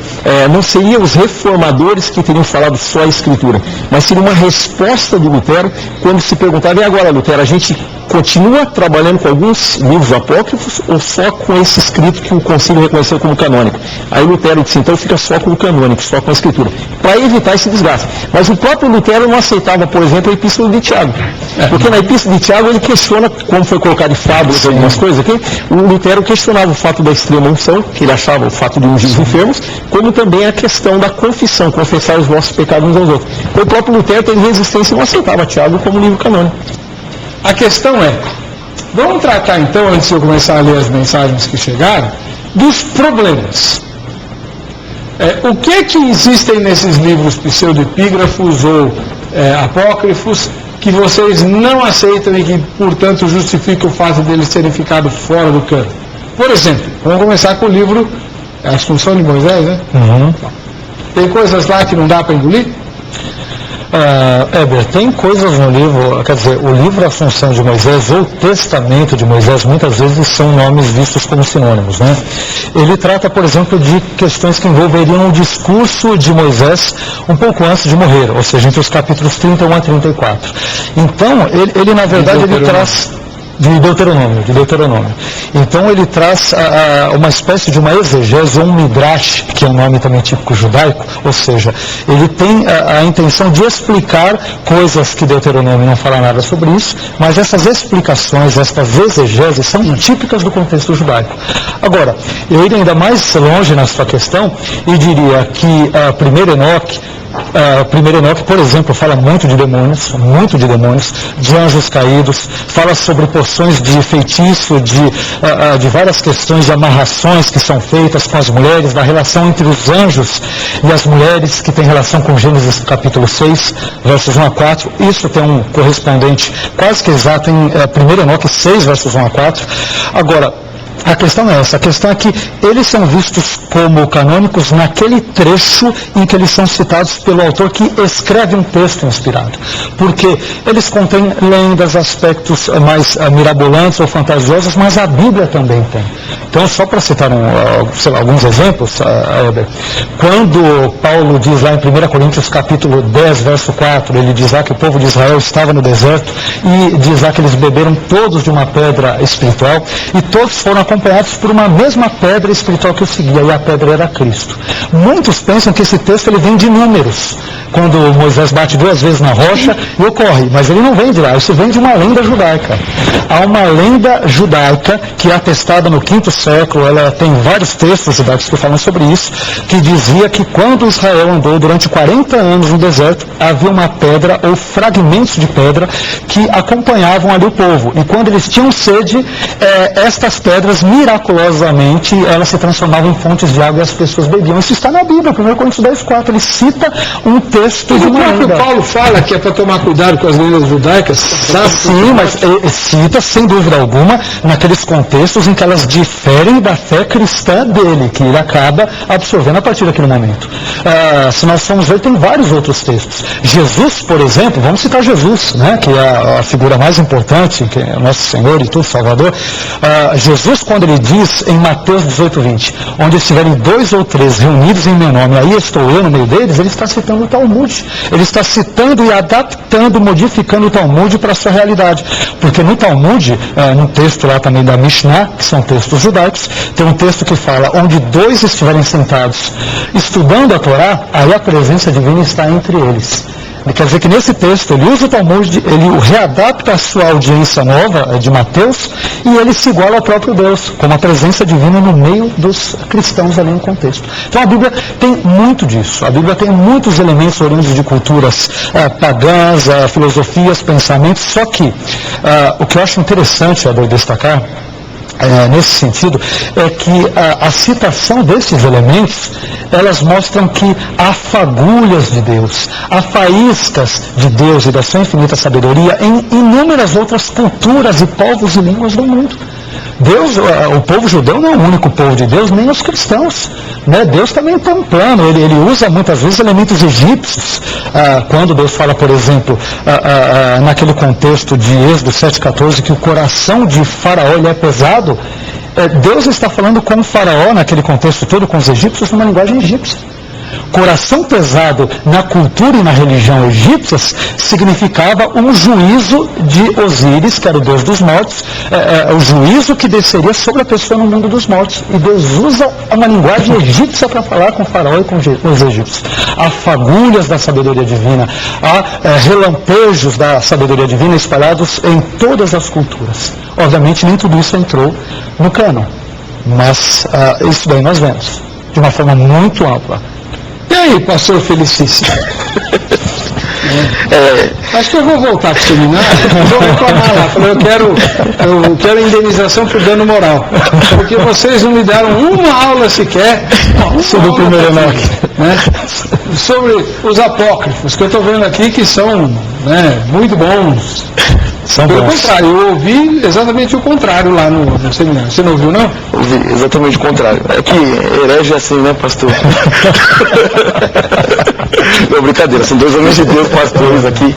não seriam os reformadores que teriam falado só a Escritura, mas seria uma resposta do Lutero quando se perguntava, e agora, Lutero, a gente continua trabalhando com alguns livros apócrifos ou só com esse escrito que o concílio reconheceu como canônico? Aí Lutero disse, então fica só com o canônico, só com a Escritura, para evitar esse desgaste. Mas o próprio Lutero não aceitava, por exemplo, a Epístola de Tiago. Porque na Epístola de Tiago ele questiona, como foi colocado em fábulas algumas coisas aqui, o Lutero questionava o fato da extrema unção, que ele achava o fato de ungir os enfermos, como também a questão da confissão, confessar os nossos pecados uns aos outros. Então o próprio Lutero teve resistência e não aceitava Tiago como livro canônico. A questão vamos tratar então, antes de eu começar a ler as mensagens que chegaram, dos problemas. O que existem nesses livros pseudoepígrafos ou apócrifos que vocês não aceitam e que, portanto, justificam o fato deles terem ficado fora do cano? Por exemplo, vamos começar com o livro Assunção de Moisés, né? Tem coisas lá que não dá para engolir? Heber, tem coisas no livro, quer dizer, o livro Assunção de Moisés ou Testamento de Moisés, muitas vezes são nomes vistos como sinônimos, né? Ele trata, por exemplo, de questões que envolveriam o discurso de Moisés um pouco antes de morrer, ou seja, entre os capítulos 31 a 34. Então, ele na verdade, ele traz... De Deuteronômio. Então ele traz uma espécie de uma exegese, ou um midrash, que é um nome também típico judaico, ou seja, ele tem a intenção de explicar coisas que Deuteronômio não fala nada sobre isso, mas essas explicações, estas exegeses, são típicas do contexto judaico. Agora, eu iria ainda mais longe na sua questão e diria que primeiro Enoque, Primeiro Enoque, por exemplo, fala muito de demônios, de anjos caídos, fala sobre porções de feitiço, de várias questões de amarrações que são feitas com as mulheres, da relação entre os anjos e as mulheres, que tem relação com Gênesis capítulo 6, versos 1 a 4. Isso tem um correspondente quase que exato em 1 Enoque 6, versos 1 a 4. Agora, a questão é essa, a questão é que eles são vistos como canônicos naquele trecho em que eles são citados pelo autor que escreve um texto inspirado. Porque eles contêm lendas, aspectos mais mirabolantes ou fantasiosos, mas a Bíblia também tem. Então, só para citar alguns exemplos, quando Paulo diz lá em 1 Coríntios capítulo 10, verso 4, ele diz lá que o povo de Israel estava no deserto e diz lá que eles beberam todos de uma pedra espiritual e todos foram acompanhados por uma mesma pedra espiritual que o seguia, e a pedra era Cristo. Muitos pensam que esse texto ele vem de Números, quando Moisés bate 2 vezes na rocha e ocorre, mas ele não vem de lá, isso vem de uma lenda judaica. Há uma lenda judaica que é atestada no 5º século, ela tem vários textos judaicos que falam sobre isso, que dizia que quando Israel andou durante 40 anos no deserto, havia uma pedra ou fragmentos de pedra que acompanhavam ali o povo, e quando eles tinham sede, estas pedras miraculosamente elas se transformavam em fontes de água e as pessoas bebiam. Isso está na Bíblia, 1 Coríntios 10, 4, ele cita um texto de uma lenda. O próprio Paulo fala que é para tomar cuidado com as lendas judaicas. Sim, mas cita sem dúvida alguma naqueles contextos em que elas diferem da fé cristã dele, que ele acaba absorvendo a partir daquele momento. Se nós formos ver, tem vários outros textos. Jesus, por exemplo, vamos citar Jesus, né, que é a figura mais importante, que é o nosso Senhor e tudo, Salvador. Jesus, quando ele diz em Mateus 18:20, onde estiverem 2 ou 3 reunidos em meu nome, aí estou eu no meio deles, ele está citando o Talmud. Ele está citando e adaptando, modificando o Talmud para a sua realidade. Porque no Talmud, no texto lá também da Mishnah, que são textos judaicos, tem um texto que fala, onde 2 estiverem sentados estudando a Torá, aí a presença divina está entre eles. Quer dizer que nesse texto ele usa o Talmud, ele o readapta à sua audiência nova de Mateus e ele se iguala ao próprio Deus, como a presença divina no meio dos cristãos ali no contexto. Então a Bíblia tem muito disso, a Bíblia tem muitos elementos oriundos de culturas pagãs, filosofias, pensamentos, só que o que eu acho interessante de destacar nesse sentido, é que a citação desses elementos, elas mostram que há fagulhas de Deus, há faíscas de Deus e da sua infinita sabedoria em inúmeras outras culturas e povos e línguas do mundo. Deus, o povo judeu não é o único povo de Deus, nem os cristãos. Né? Deus também tem um plano, ele usa muitas vezes elementos egípcios. Quando Deus fala, por exemplo, naquele contexto de Êxodo 7,14, que o coração de Faraó ele é pesado, Deus está falando com o Faraó, naquele contexto todo, com os egípcios, numa linguagem egípcia. Coração pesado na cultura e na religião egípcias significava um juízo de Osíris, que era o deus dos mortos, o juízo que desceria sobre a pessoa no mundo dos mortos. E Deus usa uma linguagem egípcia para falar com o faraó e com os egípcios. Há fagulhas da sabedoria divina, há relampejos da sabedoria divina espalhados em todas as culturas. Obviamente nem tudo isso entrou no cânon, mas isso daí nós vemos de uma forma muito ampla. E aí, pastor Felicíssimo? Acho que eu vou voltar para o seminário, vou reclamar lá. Falei, eu quero indenização por dano moral. Porque vocês não me deram uma aula sequer sobre o primeiro Enoque, né? Sobre os apócrifos, que eu estou vendo aqui que são muito bons. Pelo contrário, eu ouvi exatamente o contrário lá no seminário. Você não ouviu, não? Ouvi exatamente o contrário. É que herege é assim, né, pastor? Não, brincadeira, são 2 homens de Deus, pastores aqui.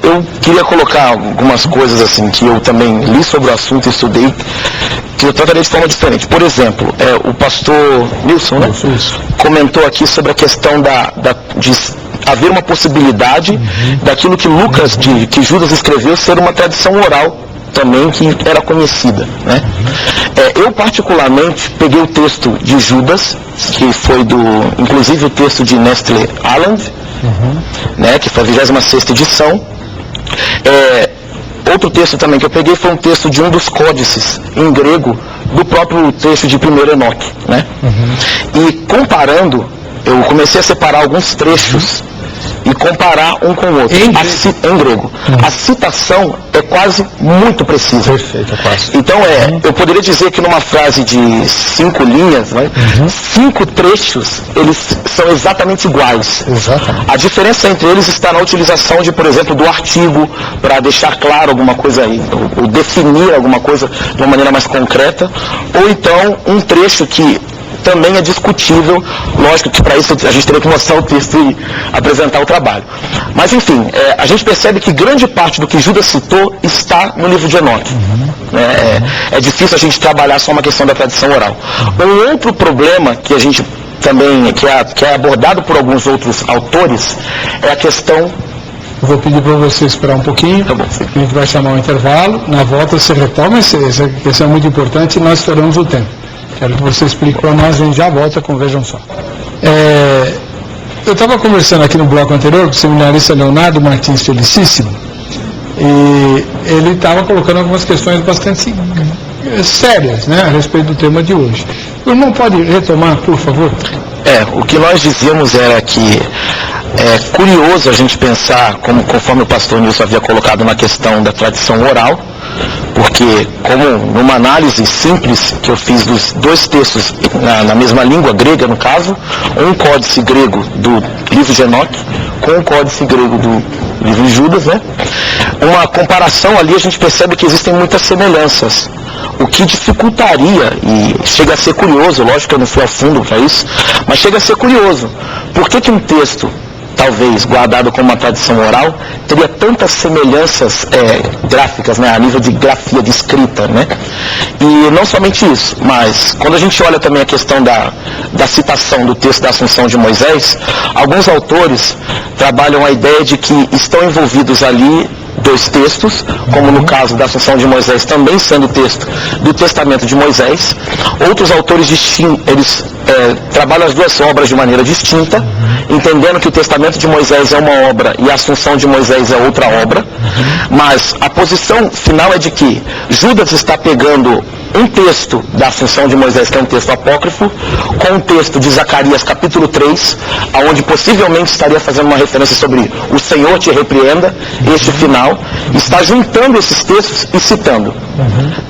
Eu queria colocar algumas coisas assim, que eu também li sobre o assunto e estudei, que eu trataria de forma diferente. Por exemplo, o pastor Nilson, né? Comentou aqui sobre a questão de haver uma possibilidade daquilo que que Judas escreveu ser uma tradição oral também que era conhecida, né? Eu particularmente peguei o texto de Judas, que foi inclusive o texto de Nestle Aland, né, que foi a 26ª edição. Outro texto também que eu peguei foi um texto de um dos códices em grego do próprio texto de 1 Enoque, né? E comparando, eu comecei a separar alguns trechos e comparar um com o outro. Em grego. A citação é quase muito precisa. Perfeito, é quase. Então eu poderia dizer que numa frase de 5 linhas, né, 5 trechos, eles são exatamente iguais. Exatamente. A diferença entre eles está na utilização de, por exemplo, do artigo, para deixar claro alguma coisa aí, ou definir alguma coisa de uma maneira mais concreta, ou então um trecho que também é discutível. Lógico que para isso a gente teria que mostrar o texto e apresentar o trabalho. Mas enfim, a gente percebe que grande parte do que Judas citou está no livro de Enoque. É difícil a gente trabalhar só uma questão da tradição oral. Um outro problema que a gente também, que é abordado por alguns outros autores, é a questão... Eu vou pedir para você esperar um pouquinho, Tá bom. a gente vai chamar um intervalo, na volta você retoma essa questão é muito importante e nós estouramos o tempo. Quero que você explique para nós, a gente já volta com Vejam Só. Eu estava conversando aqui no bloco anterior com o seminarista Leonardo Martins Felicíssimo, e ele estava colocando algumas questões bastante sérias, né, a respeito do tema de hoje. O irmão pode retomar, por favor? O que nós dizíamos era que é curioso a gente pensar, conforme o pastor Nilson havia colocado na questão da tradição oral, porque como numa análise simples que eu fiz dos 2 textos na mesma língua, grega no caso, um códice grego do livro de Enoque com um códice grego do livro de Judas, né? Uma comparação ali, a gente percebe que existem muitas semelhanças, o que dificultaria, e chega a ser curioso, lógico que eu não fui a fundo para isso, mas chega a ser curioso, por que um texto talvez guardado como uma tradição oral, teria tantas semelhanças gráficas, né, a nível de grafia, de escrita, né? E não somente isso, mas quando a gente olha também a questão da citação do texto da Assunção de Moisés, alguns autores trabalham a ideia de que estão envolvidos ali 2 textos, como no caso da Assunção de Moisés também sendo o texto do Testamento de Moisés. Outros autores eles trabalham as 2 obras de maneira distinta, entendendo que o Testamento de Moisés é uma obra e a Assunção de Moisés é outra obra, mas a posição final é de que Judas está pegando um texto da Assunção de Moisés, que é um texto apócrifo, com um texto de Zacarias capítulo 3, onde possivelmente estaria fazendo uma referência sobre o Senhor te repreenda, este final, está juntando esses textos e citando.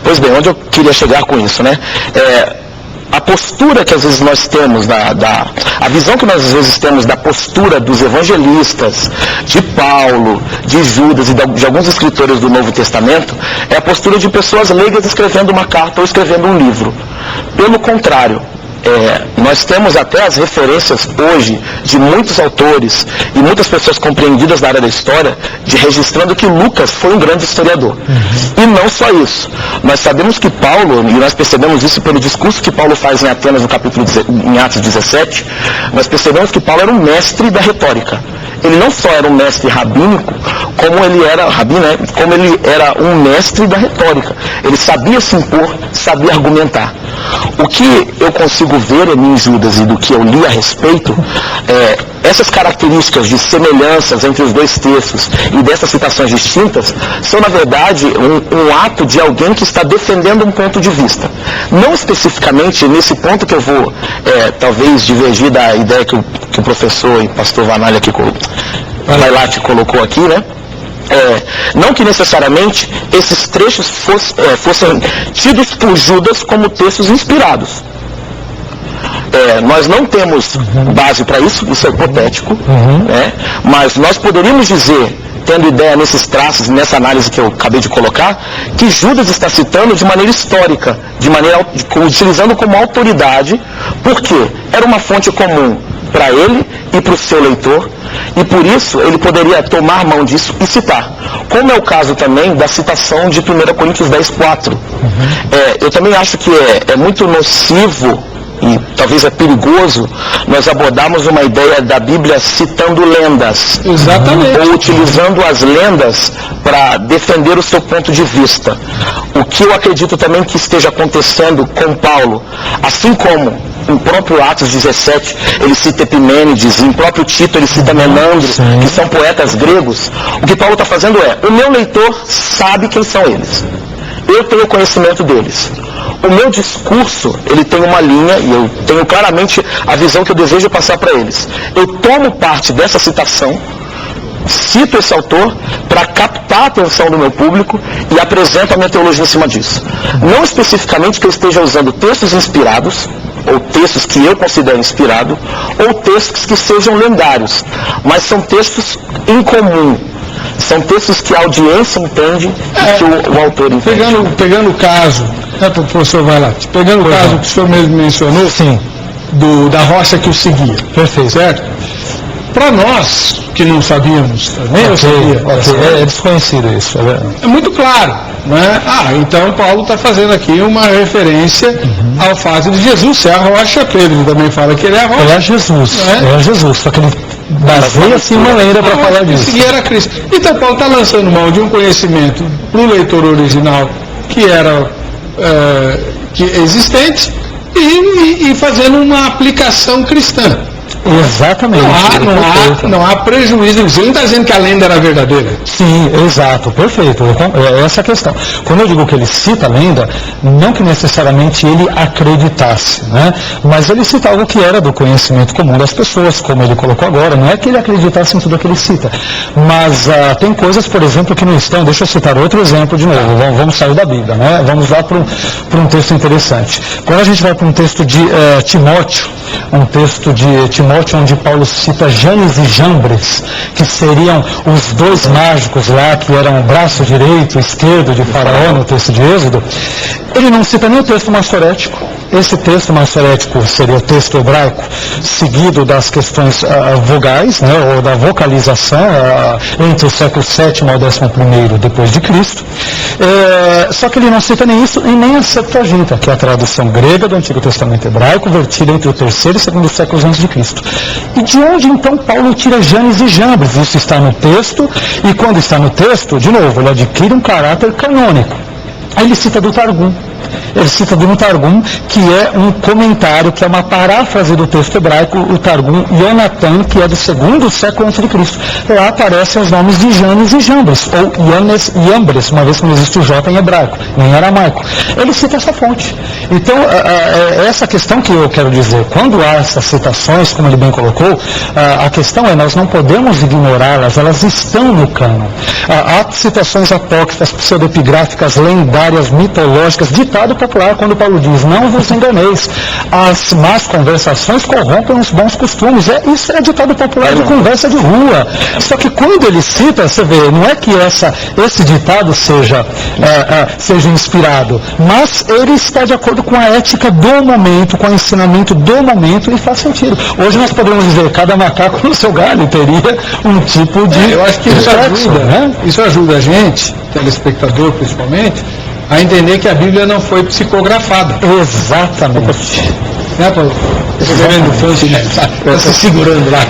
Pois bem, onde eu queria chegar com isso, né? A postura que às vezes nós temos, a visão que nós às vezes temos da postura dos evangelistas, de Paulo, de Judas e de alguns escritores do Novo Testamento, é a postura de pessoas leigas escrevendo uma carta ou escrevendo um livro. Pelo contrário, nós temos até as referências hoje de muitos autores e muitas pessoas compreendidas da área da história, registrando que Lucas foi um grande historiador. E não só isso. Nós sabemos que Paulo, e nós percebemos isso pelo discurso que Paulo faz em Atenas no capítulo em Atos 17, nós percebemos que Paulo era um mestre da retórica. Ele não só era um mestre rabínico, como ele era um mestre da retórica. Ele sabia se impor, sabia argumentar. O que eu consigo ver em Judas e do que eu li a respeito, essas características de semelhanças entre os 2 textos e dessas citações distintas, são na verdade um ato de alguém que está defendendo um ponto de vista. Não especificamente nesse ponto que eu vou talvez divergir da ideia que o professor e pastor Vanalha Vailate colocou aqui, né? Não que necessariamente esses trechos fossem tidos por Judas como textos inspirados. Nós não temos base para isso é hipotético, né? Mas nós poderíamos dizer, tendo ideia nesses traços, nessa análise que eu acabei de colocar, que Judas está citando de maneira histórica, utilizando como autoridade, porque era uma fonte comum para ele e para o seu leitor, e por isso ele poderia tomar mão disso e citar. Como é o caso também da citação de 1 Coríntios 10:4. Eu também acho que é muito nocivo e talvez é perigoso nós abordarmos uma ideia da Bíblia citando lendas. Exatamente. Ou utilizando as lendas para defender o seu ponto de vista. O que eu acredito também que esteja acontecendo com Paulo, assim como em próprio Atos 17 ele cita Epimênides, em próprio Tito ele cita Menandro, que são poetas gregos. O que Paulo está fazendo o meu leitor sabe quem são eles. Eu tenho conhecimento deles. O meu discurso, ele tem uma linha, e eu tenho claramente a visão que eu desejo passar para eles. Eu tomo parte dessa citação, cito esse autor para captar a atenção do meu público e apresento a minha teologia em cima disso. Não especificamente que eu esteja usando textos inspirados, ou textos que eu considero inspirado, ou textos que sejam lendários, mas são textos em comum. São textos que a audiência entende e que o autor entende. Pegando o caso, professor Vailate, pegando o caso que o senhor mesmo mencionou, sim, da rocha que o seguia, perfeito, certo? Para nós, que não sabíamos, nem eu sabia, é desconhecido isso. É muito claro, né? Então Paulo está fazendo aqui uma referência ao fato de Jesus ser a rocha. Pedro também fala que ele é a rocha. É Jesus, é Jesus, só que ele baseia assim uma lenda para falar disso. Seguir era Cristo. Então Paulo está lançando mão de um conhecimento para o leitor original que era existente e fazendo uma aplicação cristã. Exatamente. Não há prejuízo. Você não está dizendo que a lenda era verdadeira. Sim, exato, perfeito. É essa a questão. Quando eu digo que ele cita a lenda, não que necessariamente ele acreditasse, né? Mas ele cita algo que era do conhecimento comum das pessoas, como ele colocou agora. Não é que ele acreditasse em tudo que ele cita. Mas tem coisas, por exemplo, que não estão. Deixa eu citar outro exemplo de novo. Vamos sair da Bíblia, né? Vamos lá para um texto interessante. Quando a gente vai para um texto de Timóteo, onde Paulo cita Janes e Jambres, que seriam os dois mágicos lá, que eram o braço direito e esquerdo de Faraó, no texto de Êxodo, ele não cita nem o texto maçorético. Esse texto maçorético seria o texto hebraico, seguido das questões vogais, né, ou da vocalização, entre o século VII ao XI depois de Cristo. Só que ele não cita nem isso e nem a Septuaginta, que é a tradução grega do Antigo Testamento hebraico, vertida entre o terceiro e segundo séculos antes de Cristo. E de onde então Paulo tira Janes e Jambres? Isso está no texto, e quando está no texto, de novo, ele adquire um caráter canônico. Aí ele cita do Targum. Ele cita do Targum, que é um comentário, que é uma paráfrase do texto hebraico, o Targum Yonatan, que é do segundo século antes de Cristo. Lá aparecem os nomes de Janes e Jambres, ou Yanes e Jambres, uma vez que não existe o J em hebraico, nem em aramaico. Ele cita essa fonte. Então, essa questão que eu quero dizer, quando há essas citações, como ele bem colocou, a questão é, nós não podemos ignorá-las, elas estão no cânon. Há citações apócrifas, pseudepigráficas, lendárias, mitológicas, ditado popular, quando Paulo diz, não vos enganeis, as más conversações corrompem os bons costumes. Isso é ditado popular de conversa de rua. Só que quando ele cita, você vê, não é que esse ditado seja inspirado, mas ele está de acordo com a ética do momento, com o ensinamento do momento, e faz sentido. Hoje nós podemos dizer, cada macaco no seu galho teria um tipo de... eu acho que isso ajuda, né? Isso ajuda a gente, telespectador principalmente, a entender que a Bíblia não foi psicografada. Exatamente. Né, Paulo? Está se segurando lá.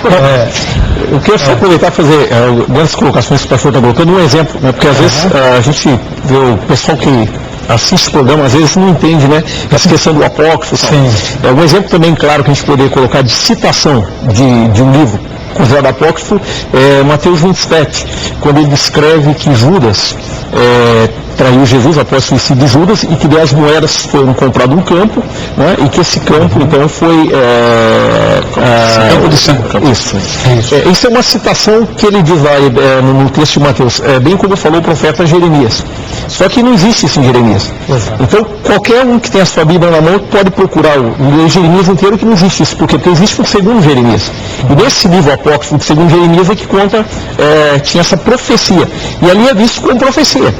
Eu queria só aproveitar e fazer algumas colocações que o pastor está colocando, um exemplo, né, porque às vezes a gente vê o pessoal que assiste o programa, às vezes não entende, né, essa questão do apócrifo. Um exemplo também, claro, que a gente poderia colocar de citação de um livro considerado apócrifo é Mateus 27, quando ele descreve que Judas traiu Jesus após o suicídio de Judas, e que 10 moedas foram compradas no campo, né, e que esse campo então foi campo de sangue. Isso é uma citação que ele diz lá no texto de Mateus, bem como falou o profeta Jeremias. Só que não existe isso em Jeremias. Então qualquer um que tenha a sua Bíblia na mão pode procurar ler Jeremias inteiro, que não existe isso. Por quê? Porque existe o segundo Jeremias. E nesse livro apócrifo do segundo Jeremias é que conta, tinha essa profecia. E ali é visto como profecia.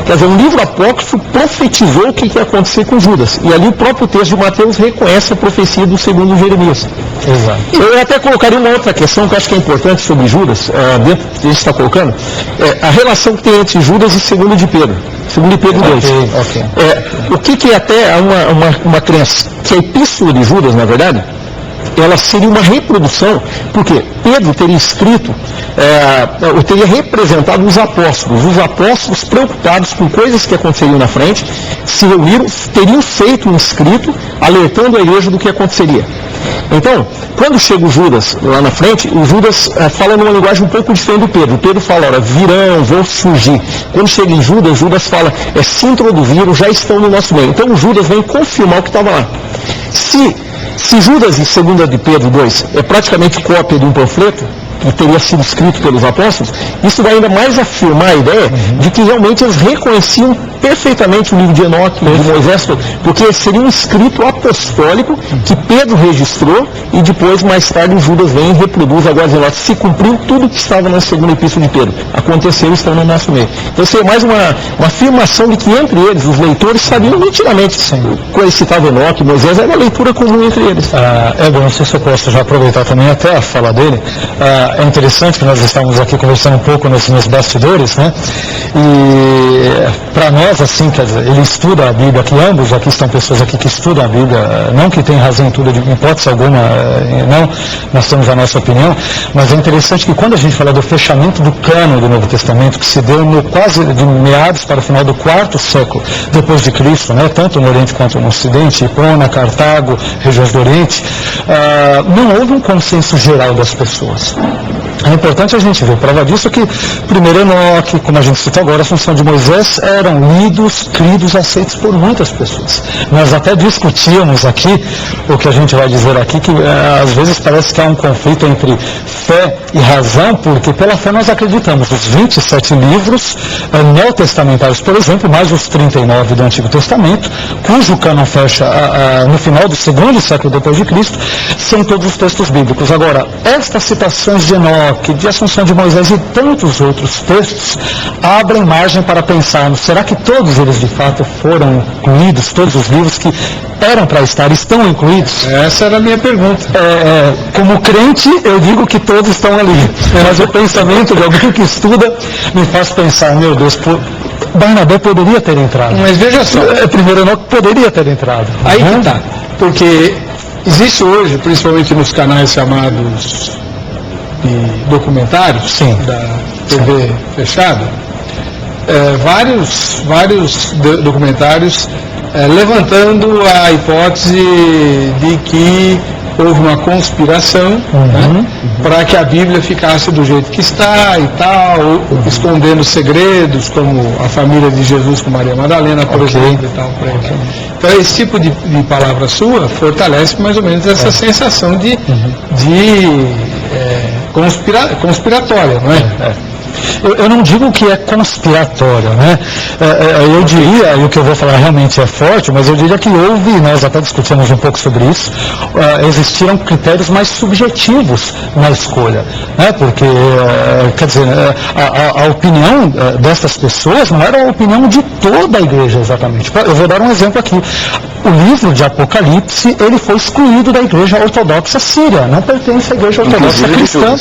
Quer dizer, um livro apócrifo profetizou o que ia acontecer com Judas. E ali o próprio texto de Mateus reconhece a profecia do segundo Jeremias. Eu até colocaria uma outra questão que eu acho que é importante sobre Judas, dentro do que a gente está colocando, a relação que tem entre Judas e segundo de Pedro. Segundo de Pedro 2. O que é até uma crença? Que a epístola de Judas, na verdade, ela seria uma reprodução, porque Pedro teria escrito, teria representado os apóstolos preocupados com coisas que aconteceriam na frente, se reuniram, teriam feito um escrito alertando a igreja do que aconteceria. Então, quando chega o Judas lá na frente, o Judas fala numa linguagem um pouco diferente do Pedro. O Pedro fala, olha, virão, vão surgir. Quando chega em Judas, Judas fala, se introduziram, já estão no nosso meio. Então o Judas vem confirmar o que estava lá. Se Judas, em 2 de Pedro 2, é praticamente cópia de um panfleto, que teria sido escrito pelos apóstolos, isso vai ainda mais afirmar a ideia de que realmente eles reconheciam perfeitamente o livro de Enoque, de Moisés, porque seria um escrito apostólico que Pedro registrou e depois, mais tarde, o Judas vem e reproduz agora de Enoque. Se cumpriu tudo que estava na segunda epístola de Pedro. Aconteceu, estão no nosso meio. Então seria mais uma afirmação de que entre eles, os leitores sabiam nitidamente quando ele citava Enoque, Moisés, era uma leitura comum entre eles. Não sei se eu posso já aproveitar também até a fala dele. É interessante que nós estamos aqui conversando um pouco nos bastidores, né? E para nós, assim, quer dizer, ele estuda a Bíblia, que ambos aqui estão pessoas aqui que estudam a Bíblia, não que tem razão em tudo, de hipótese alguma, não, nós temos a nossa opinião, mas é interessante que quando a gente fala do fechamento do cânon do Novo Testamento, que se deu no quase de meados para o final do 4º século depois de Cristo, né? Tanto no Oriente quanto no Ocidente, Hipona, Cartago, regiões do Oriente, não houve um consenso geral das pessoas. É importante a gente ver, prova disso que primeiro Enoque, como a gente citou agora, a Assunção de Moisés, eram lidos, cridos, aceitos por muitas pessoas. Nós até discutíamos aqui, o que a gente vai dizer aqui, que às vezes parece que há um conflito entre fé e razão, porque pela fé nós acreditamos os 27 livros neotestamentários, por exemplo, mais os 39 do Antigo Testamento, cujo cânon fecha no final do 2º século depois de Cristo, sem todos os textos bíblicos. Agora, estas citações de Enoque, de Assunção de Moisés e tantos outros textos abrem margem para pensarmos, será que todos eles de fato foram incluídos, todos os livros que eram para estar, estão incluídos? Essa era a minha pergunta. Como crente, eu digo que todos estão ali, mas o pensamento de alguém que estuda me faz pensar, meu Deus, Barnabé poderia ter entrado. Mas veja só. Primeiro Enoque poderia ter entrado. Aí que está, porque existe hoje, principalmente nos canais chamados de documentários, da TV fechada, vários documentários levantando a hipótese de que houve uma conspiração para que a Bíblia ficasse do jeito que está e tal, escondendo segredos, como a família de Jesus com Maria Madalena, por exemplo, e tal. Então esse tipo de palavra sua fortalece mais ou menos essa sensação de conspiratória, não é? Eu não digo que é conspiratório, né? Eu diria, e o que eu vou falar realmente é forte, mas eu diria que houve, nós até discutimos um pouco sobre isso, existiram critérios mais subjetivos na escolha, né? Porque, quer dizer, a opinião dessas pessoas não era a opinião de toda a igreja exatamente. Eu vou dar um exemplo aqui. O livro de Apocalipse, ele foi excluído da igreja ortodoxa síria, não pertence à igreja ortodoxa cristã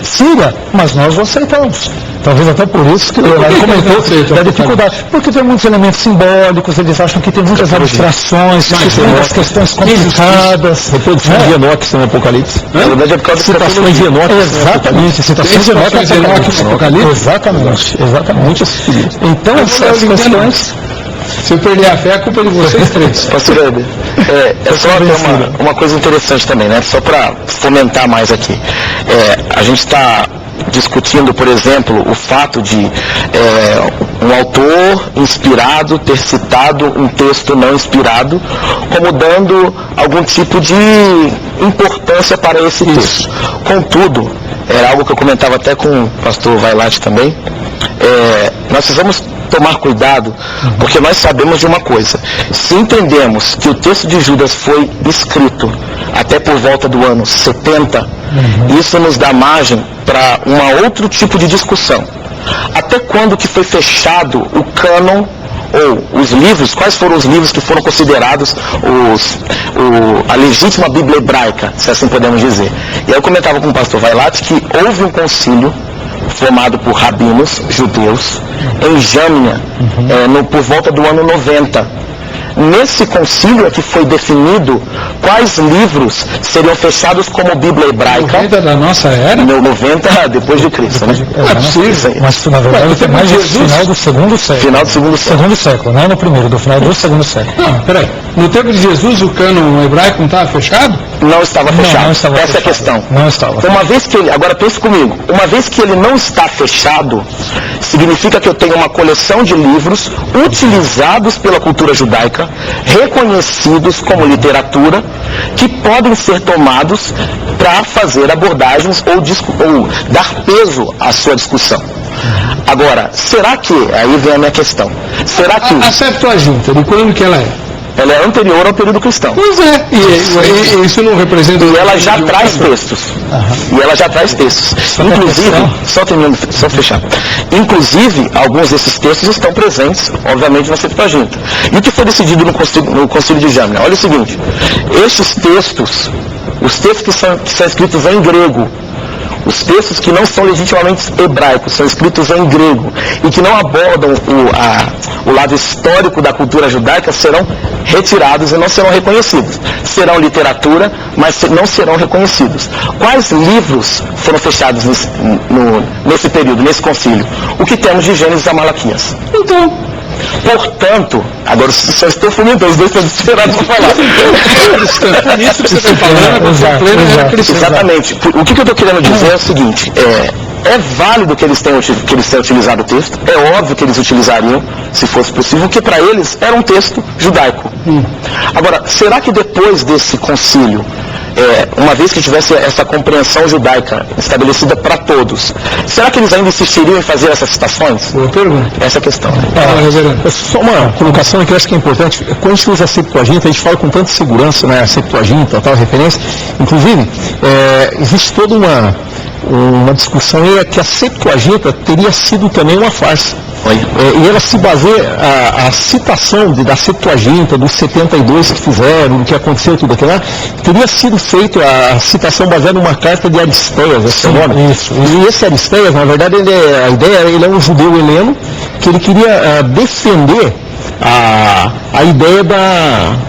síria, mas nós o aceitamos. Talvez até por isso que o Leonardo comentou da dificuldade. Porque tem muitos elementos simbólicos, eles acham que tem muitas abstrações, que tem muitas questões complicadas. Reproduções de Enoque no Apocalipse. Na verdade é por causa de citações de Enoque. Exatamente, citações de Enoque no Apocalipse. Exatamente. Então essas questões... Se eu perder a fé, a culpa é de vocês três. Pastor Heber, só uma coisa interessante também, né? Só para fomentar mais aqui. A gente está discutindo, por exemplo, o fato de um autor inspirado ter citado um texto não inspirado, como dando algum tipo de importância para esse texto. Contudo, era algo que eu comentava até com o pastor Vailate também, nós precisamos tomar cuidado, porque nós sabemos de uma coisa: se entendemos que o texto de Judas foi escrito até por volta do ano 70, isso nos dá margem para um outro tipo de discussão. Até quando que foi fechado o cânon, ou os livros, quais foram os livros que foram considerados a legítima Bíblia hebraica, se assim podemos dizer. E aí eu comentava com o pastor Vailate que houve um concílio formado por rabinos judeus em Jâmnia, por volta do ano 90, Nesse concílio é que foi definido quais livros seriam fechados como Bíblia hebraica. 90 da nossa era? 90 depois de Cristo, né? Não é possível. Mas na verdade foi mais do final do segundo século. Final do segundo século. Segundo século, não é no primeiro, do final do segundo século. Não, peraí. No tempo de Jesus o cânon hebraico não estava fechado? Não estava fechado. Não estava Essa fechado. é a questão. Não estava. Uma vez que ele, agora pense comigo, uma vez que ele não está fechado, significa que eu tenho uma coleção de livros utilizados pela cultura judaica, reconhecidos como literatura, que podem ser tomados para fazer abordagens ou dar peso à sua discussão. Agora, será que, aí vem a minha questão, será que... A Septuaginta, de quando que ela é? Ela é anterior ao período cristão. Pois é, e isso não representa... E ela já traz textos. E ela já traz textos. Inclusive, só fechar. Inclusive, alguns desses textos estão presentes, obviamente, na Septuaginta. E o que foi decidido no Concílio de Jamnia? Olha o seguinte, estes textos, os textos que são escritos em grego, os textos que não são legitimamente hebraicos, são escritos em grego e que não abordam o lado histórico da cultura judaica, serão retirados e não serão reconhecidos. Serão literatura, mas não serão reconhecidos. Quais livros foram fechados nesse período, nesse concílio? O que temos de Gênesis a Malaquias. Então, portanto, agora só estou fomentando, os dois estão desesperados para falar. Isso que você está falando, exatamente. O que eu estou querendo dizer é o seguinte, é válido que eles tenham utilizado o texto, é óbvio que eles utilizariam, se fosse possível, que para eles era um texto judaico. Agora, será que depois desse concílio, uma vez que tivesse essa compreensão judaica estabelecida para todos, será que eles ainda insistiriam em fazer essas citações? Boa pergunta. Essa é a questão. Só uma colocação que eu acho que é importante. Quando a gente usa a Septuaginta, a gente fala com tanta segurança, né? A Septuaginta, tal referência. Inclusive, existe toda uma discussão aí que a Septuaginta teria sido também uma farsa. E ela se baseia, a citação da Septuaginta, dos 72 que fizeram, do que aconteceu, tudo aquilo lá, teria sido feito a citação baseada numa carta de Aristeias, esse nome. Isso. E esse Aristeias, na verdade, ele é um judeu heleno, que ele queria defender a ideia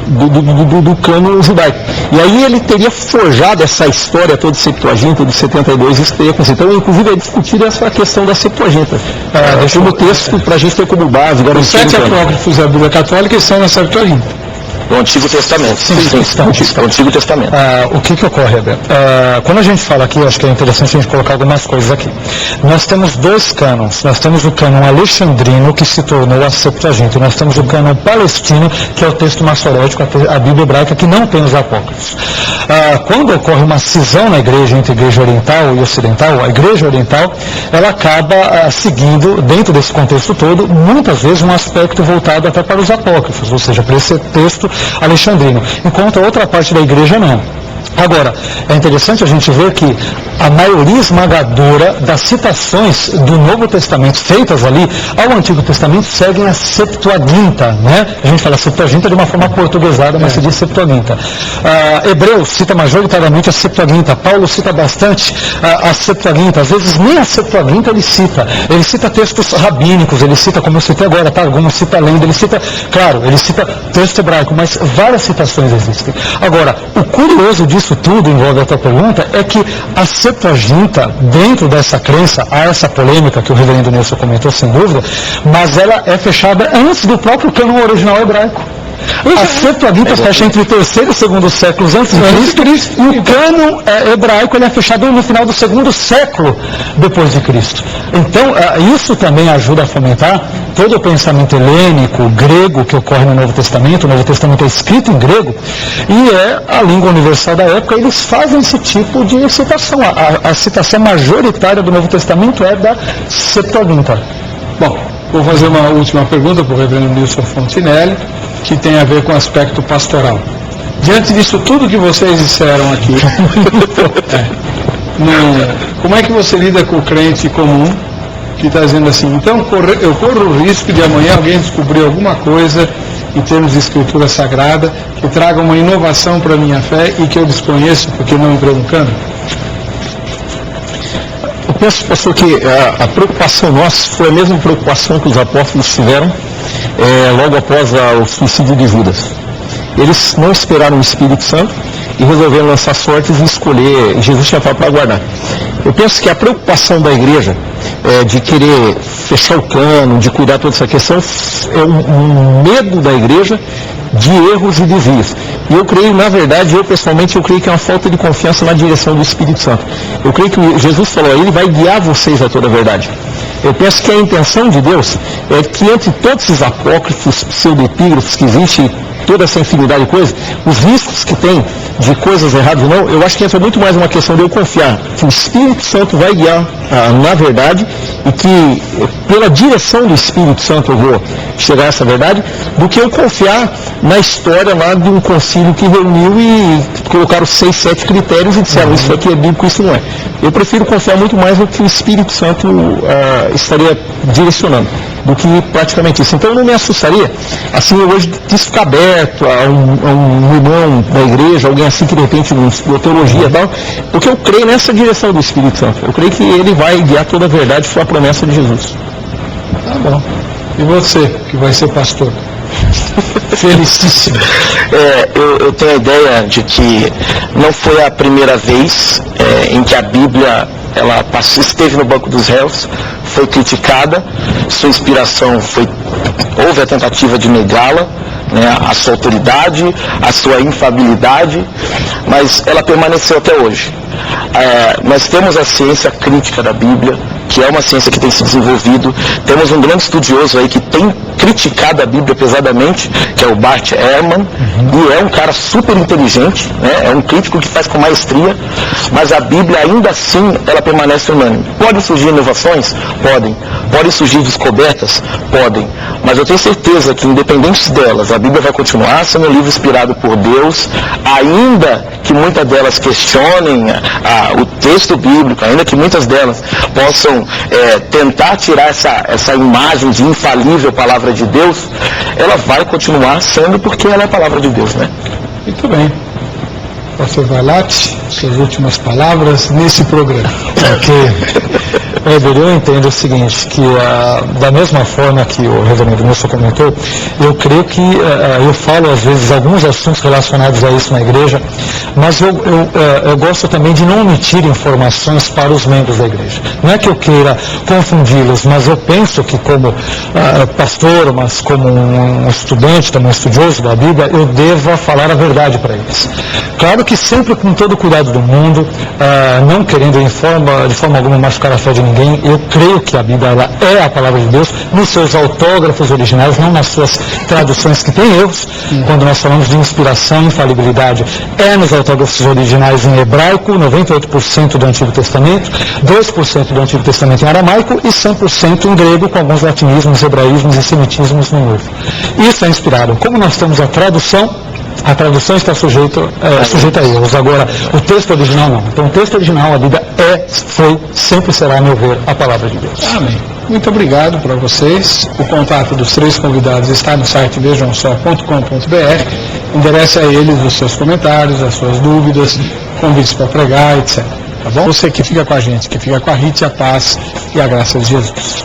do cânon judaico. E aí ele teria forjado essa história toda de Septuaginta, dos 72, isso teria acontecido. Então, inclusive, é discutir essa questão da Septuaginta. Deixando o texto para a gente ter como base. Os 7 apócrifos da Bíblia Católica estão na Septuaginta. Do Antigo Testamento. Sim, do Antigo Testamento. O que ocorre, Abel? Quando a gente fala aqui, acho que é interessante a gente colocar algumas coisas aqui. Nós temos dois cânons. Nós temos o cânon alexandrino, que se tornou a Septuaginta. E nós temos o cânon palestino, que é o texto maçorético, a Bíblia hebraica, que não tem os apócrifos. Quando ocorre uma cisão na igreja entre a igreja oriental e ocidental, a igreja oriental, ela acaba seguindo, dentro desse contexto todo, muitas vezes um aspecto voltado até para os apócrifos, ou seja, para esse texto alexandrino, enquanto a outra parte da igreja não. Agora, é interessante a gente ver que a maioria esmagadora das citações do Novo Testamento feitas ali ao Antigo Testamento seguem a Septuaginta, né? A gente fala Septuaginta de uma forma portuguesada, mas se diz Septuaginta. Hebreus cita majoritariamente a Septuaginta, Paulo cita bastante a Septuaginta, às vezes nem a Septuaginta ele cita textos rabínicos, ele cita, como eu citei agora, Targum, cita a lenda, ele cita texto hebraico, mas várias citações existem. Agora, o curioso disso tudo, envolve a tua pergunta, é que a Septuaginta, dentro dessa crença, há essa polêmica que o reverendo Nilson comentou, sem dúvida, mas ela é fechada antes do próprio cânon original hebraico. A Septuaginta fecha entre o terceiro e o segundo séculos antes de Cristo, e o cânon hebraico ele é fechado no final do segundo século depois de Cristo. Então, isso também ajuda a fomentar todo o pensamento helênico, grego, que ocorre no Novo Testamento. O Novo Testamento é escrito em grego, e é a língua universal da época. Eles fazem esse tipo de citação. A citação majoritária do Novo Testamento é da Septuaginta. Bom, vou fazer uma última pergunta para o reverendo Nilson Fontinelli, que tem a ver com o aspecto pastoral. Diante disso tudo que vocês disseram aqui, como é que você lida com o crente comum que está dizendo assim, então eu corro o risco de amanhã alguém descobrir alguma coisa em termos de escritura sagrada que traga uma inovação para a minha fé e que eu desconheço porque não entrou no cânon? Eu penso, pastor, que a preocupação nossa foi a mesma preocupação que os apóstolos tiveram logo após o suicídio de Judas. Eles não esperaram o Espírito Santo e resolveram lançar sortes e escolher. Jesus tinha falado para guardar. Eu penso que a preocupação da igreja de querer fechar o cano, de cuidar toda essa questão, é um medo da igreja de erros e desvios. E eu creio, na verdade, pessoalmente, eu creio que é uma falta de confiança na direção do Espírito Santo. Eu creio que Jesus falou, ele vai guiar vocês a toda a verdade. Eu penso que a intenção de Deus é que entre todos esses apócrifos, pseudoepígrafos que existem, toda essa infinidade de coisas, os riscos que tem de coisas erradas ou não, eu acho que entra muito mais uma questão de eu confiar que o Espírito Santo vai guiar na verdade e que pela direção do Espírito Santo eu vou chegar a essa verdade, do que eu confiar na história lá de um concílio que reuniu e colocaram 6, 7 critérios e disseram isso aqui é bíblico, isso não é. Eu prefiro confiar muito mais no que o Espírito Santo estaria direcionando do que praticamente isso. Então eu não me assustaria, assim, eu hoje de ficar aberto a um irmão da igreja, alguém assim que de repente estudou teologia e tal, porque eu creio nessa direção do Espírito Santo. Eu creio que ele vai guiar toda a verdade, foi a promessa de Jesus. Tá bom. E você, que vai ser pastor? Felicíssimo. Eu tenho a ideia de que não foi a primeira vez em que a Bíblia esteve no banco dos réus, foi criticada, sua inspiração houve a tentativa de negá-la, né, a sua autoridade, a sua infabilidade, mas ela permaneceu até hoje. Nós temos a ciência crítica da Bíblia, que é uma ciência que tem se desenvolvido. Temos um grande estudioso aí que tem criticado a Bíblia pesadamente, que é o Bart Ehrman, e é um cara super inteligente, né? É um crítico que faz com maestria, mas a Bíblia ainda assim, ela permanece unânime. Podem surgir inovações? Podem. Podem surgir descobertas? Podem. Mas eu tenho certeza que, independente delas, a Bíblia vai continuar sendo um livro inspirado por Deus, ainda que muitas delas questionem o texto bíblico, ainda que muitas delas possam tentar tirar essa imagem de infalível palavra de Deus, ela vai continuar sendo porque ela é a palavra de Deus, né? Muito bem. Pastor Vailate, suas últimas palavras nesse programa. Eu entendo o seguinte, que da mesma forma que o reverendo Nilson comentou, eu creio que eu falo às vezes alguns assuntos relacionados a isso na igreja, mas eu gosto também de não omitir informações para os membros da igreja. Não é que eu queira confundi-los, mas eu penso que como pastor, mas como um estudante, também um estudioso da Bíblia, eu deva falar a verdade para eles. Claro que sempre com todo o cuidado do mundo, não querendo de forma alguma machucar a fé de ninguém. Eu creio que a Bíblia ela é a palavra de Deus nos seus autógrafos originais, não nas suas traduções que têm erros. Quando nós falamos de inspiração e infalibilidade, é nos autógrafos originais em hebraico, 98% do Antigo Testamento, 2% do Antigo Testamento em aramaico e 100% em grego, com alguns latinismos, hebraísmos e semitismos no Novo. Isso é inspirado. Como nós temos a tradução está sujeita a erros. Agora, o texto original não. Então, o texto original, a Bíblia sempre será, a meu ver, a palavra de Deus. Amém. Muito obrigado para vocês. O contato dos 3 convidados está no site vejamsó.com.br. Endereça a eles os seus comentários, as suas dúvidas, convites para pregar, etc. Tá bom? Você que fica com a gente, que fica com a Rite, a paz e a graça de Jesus.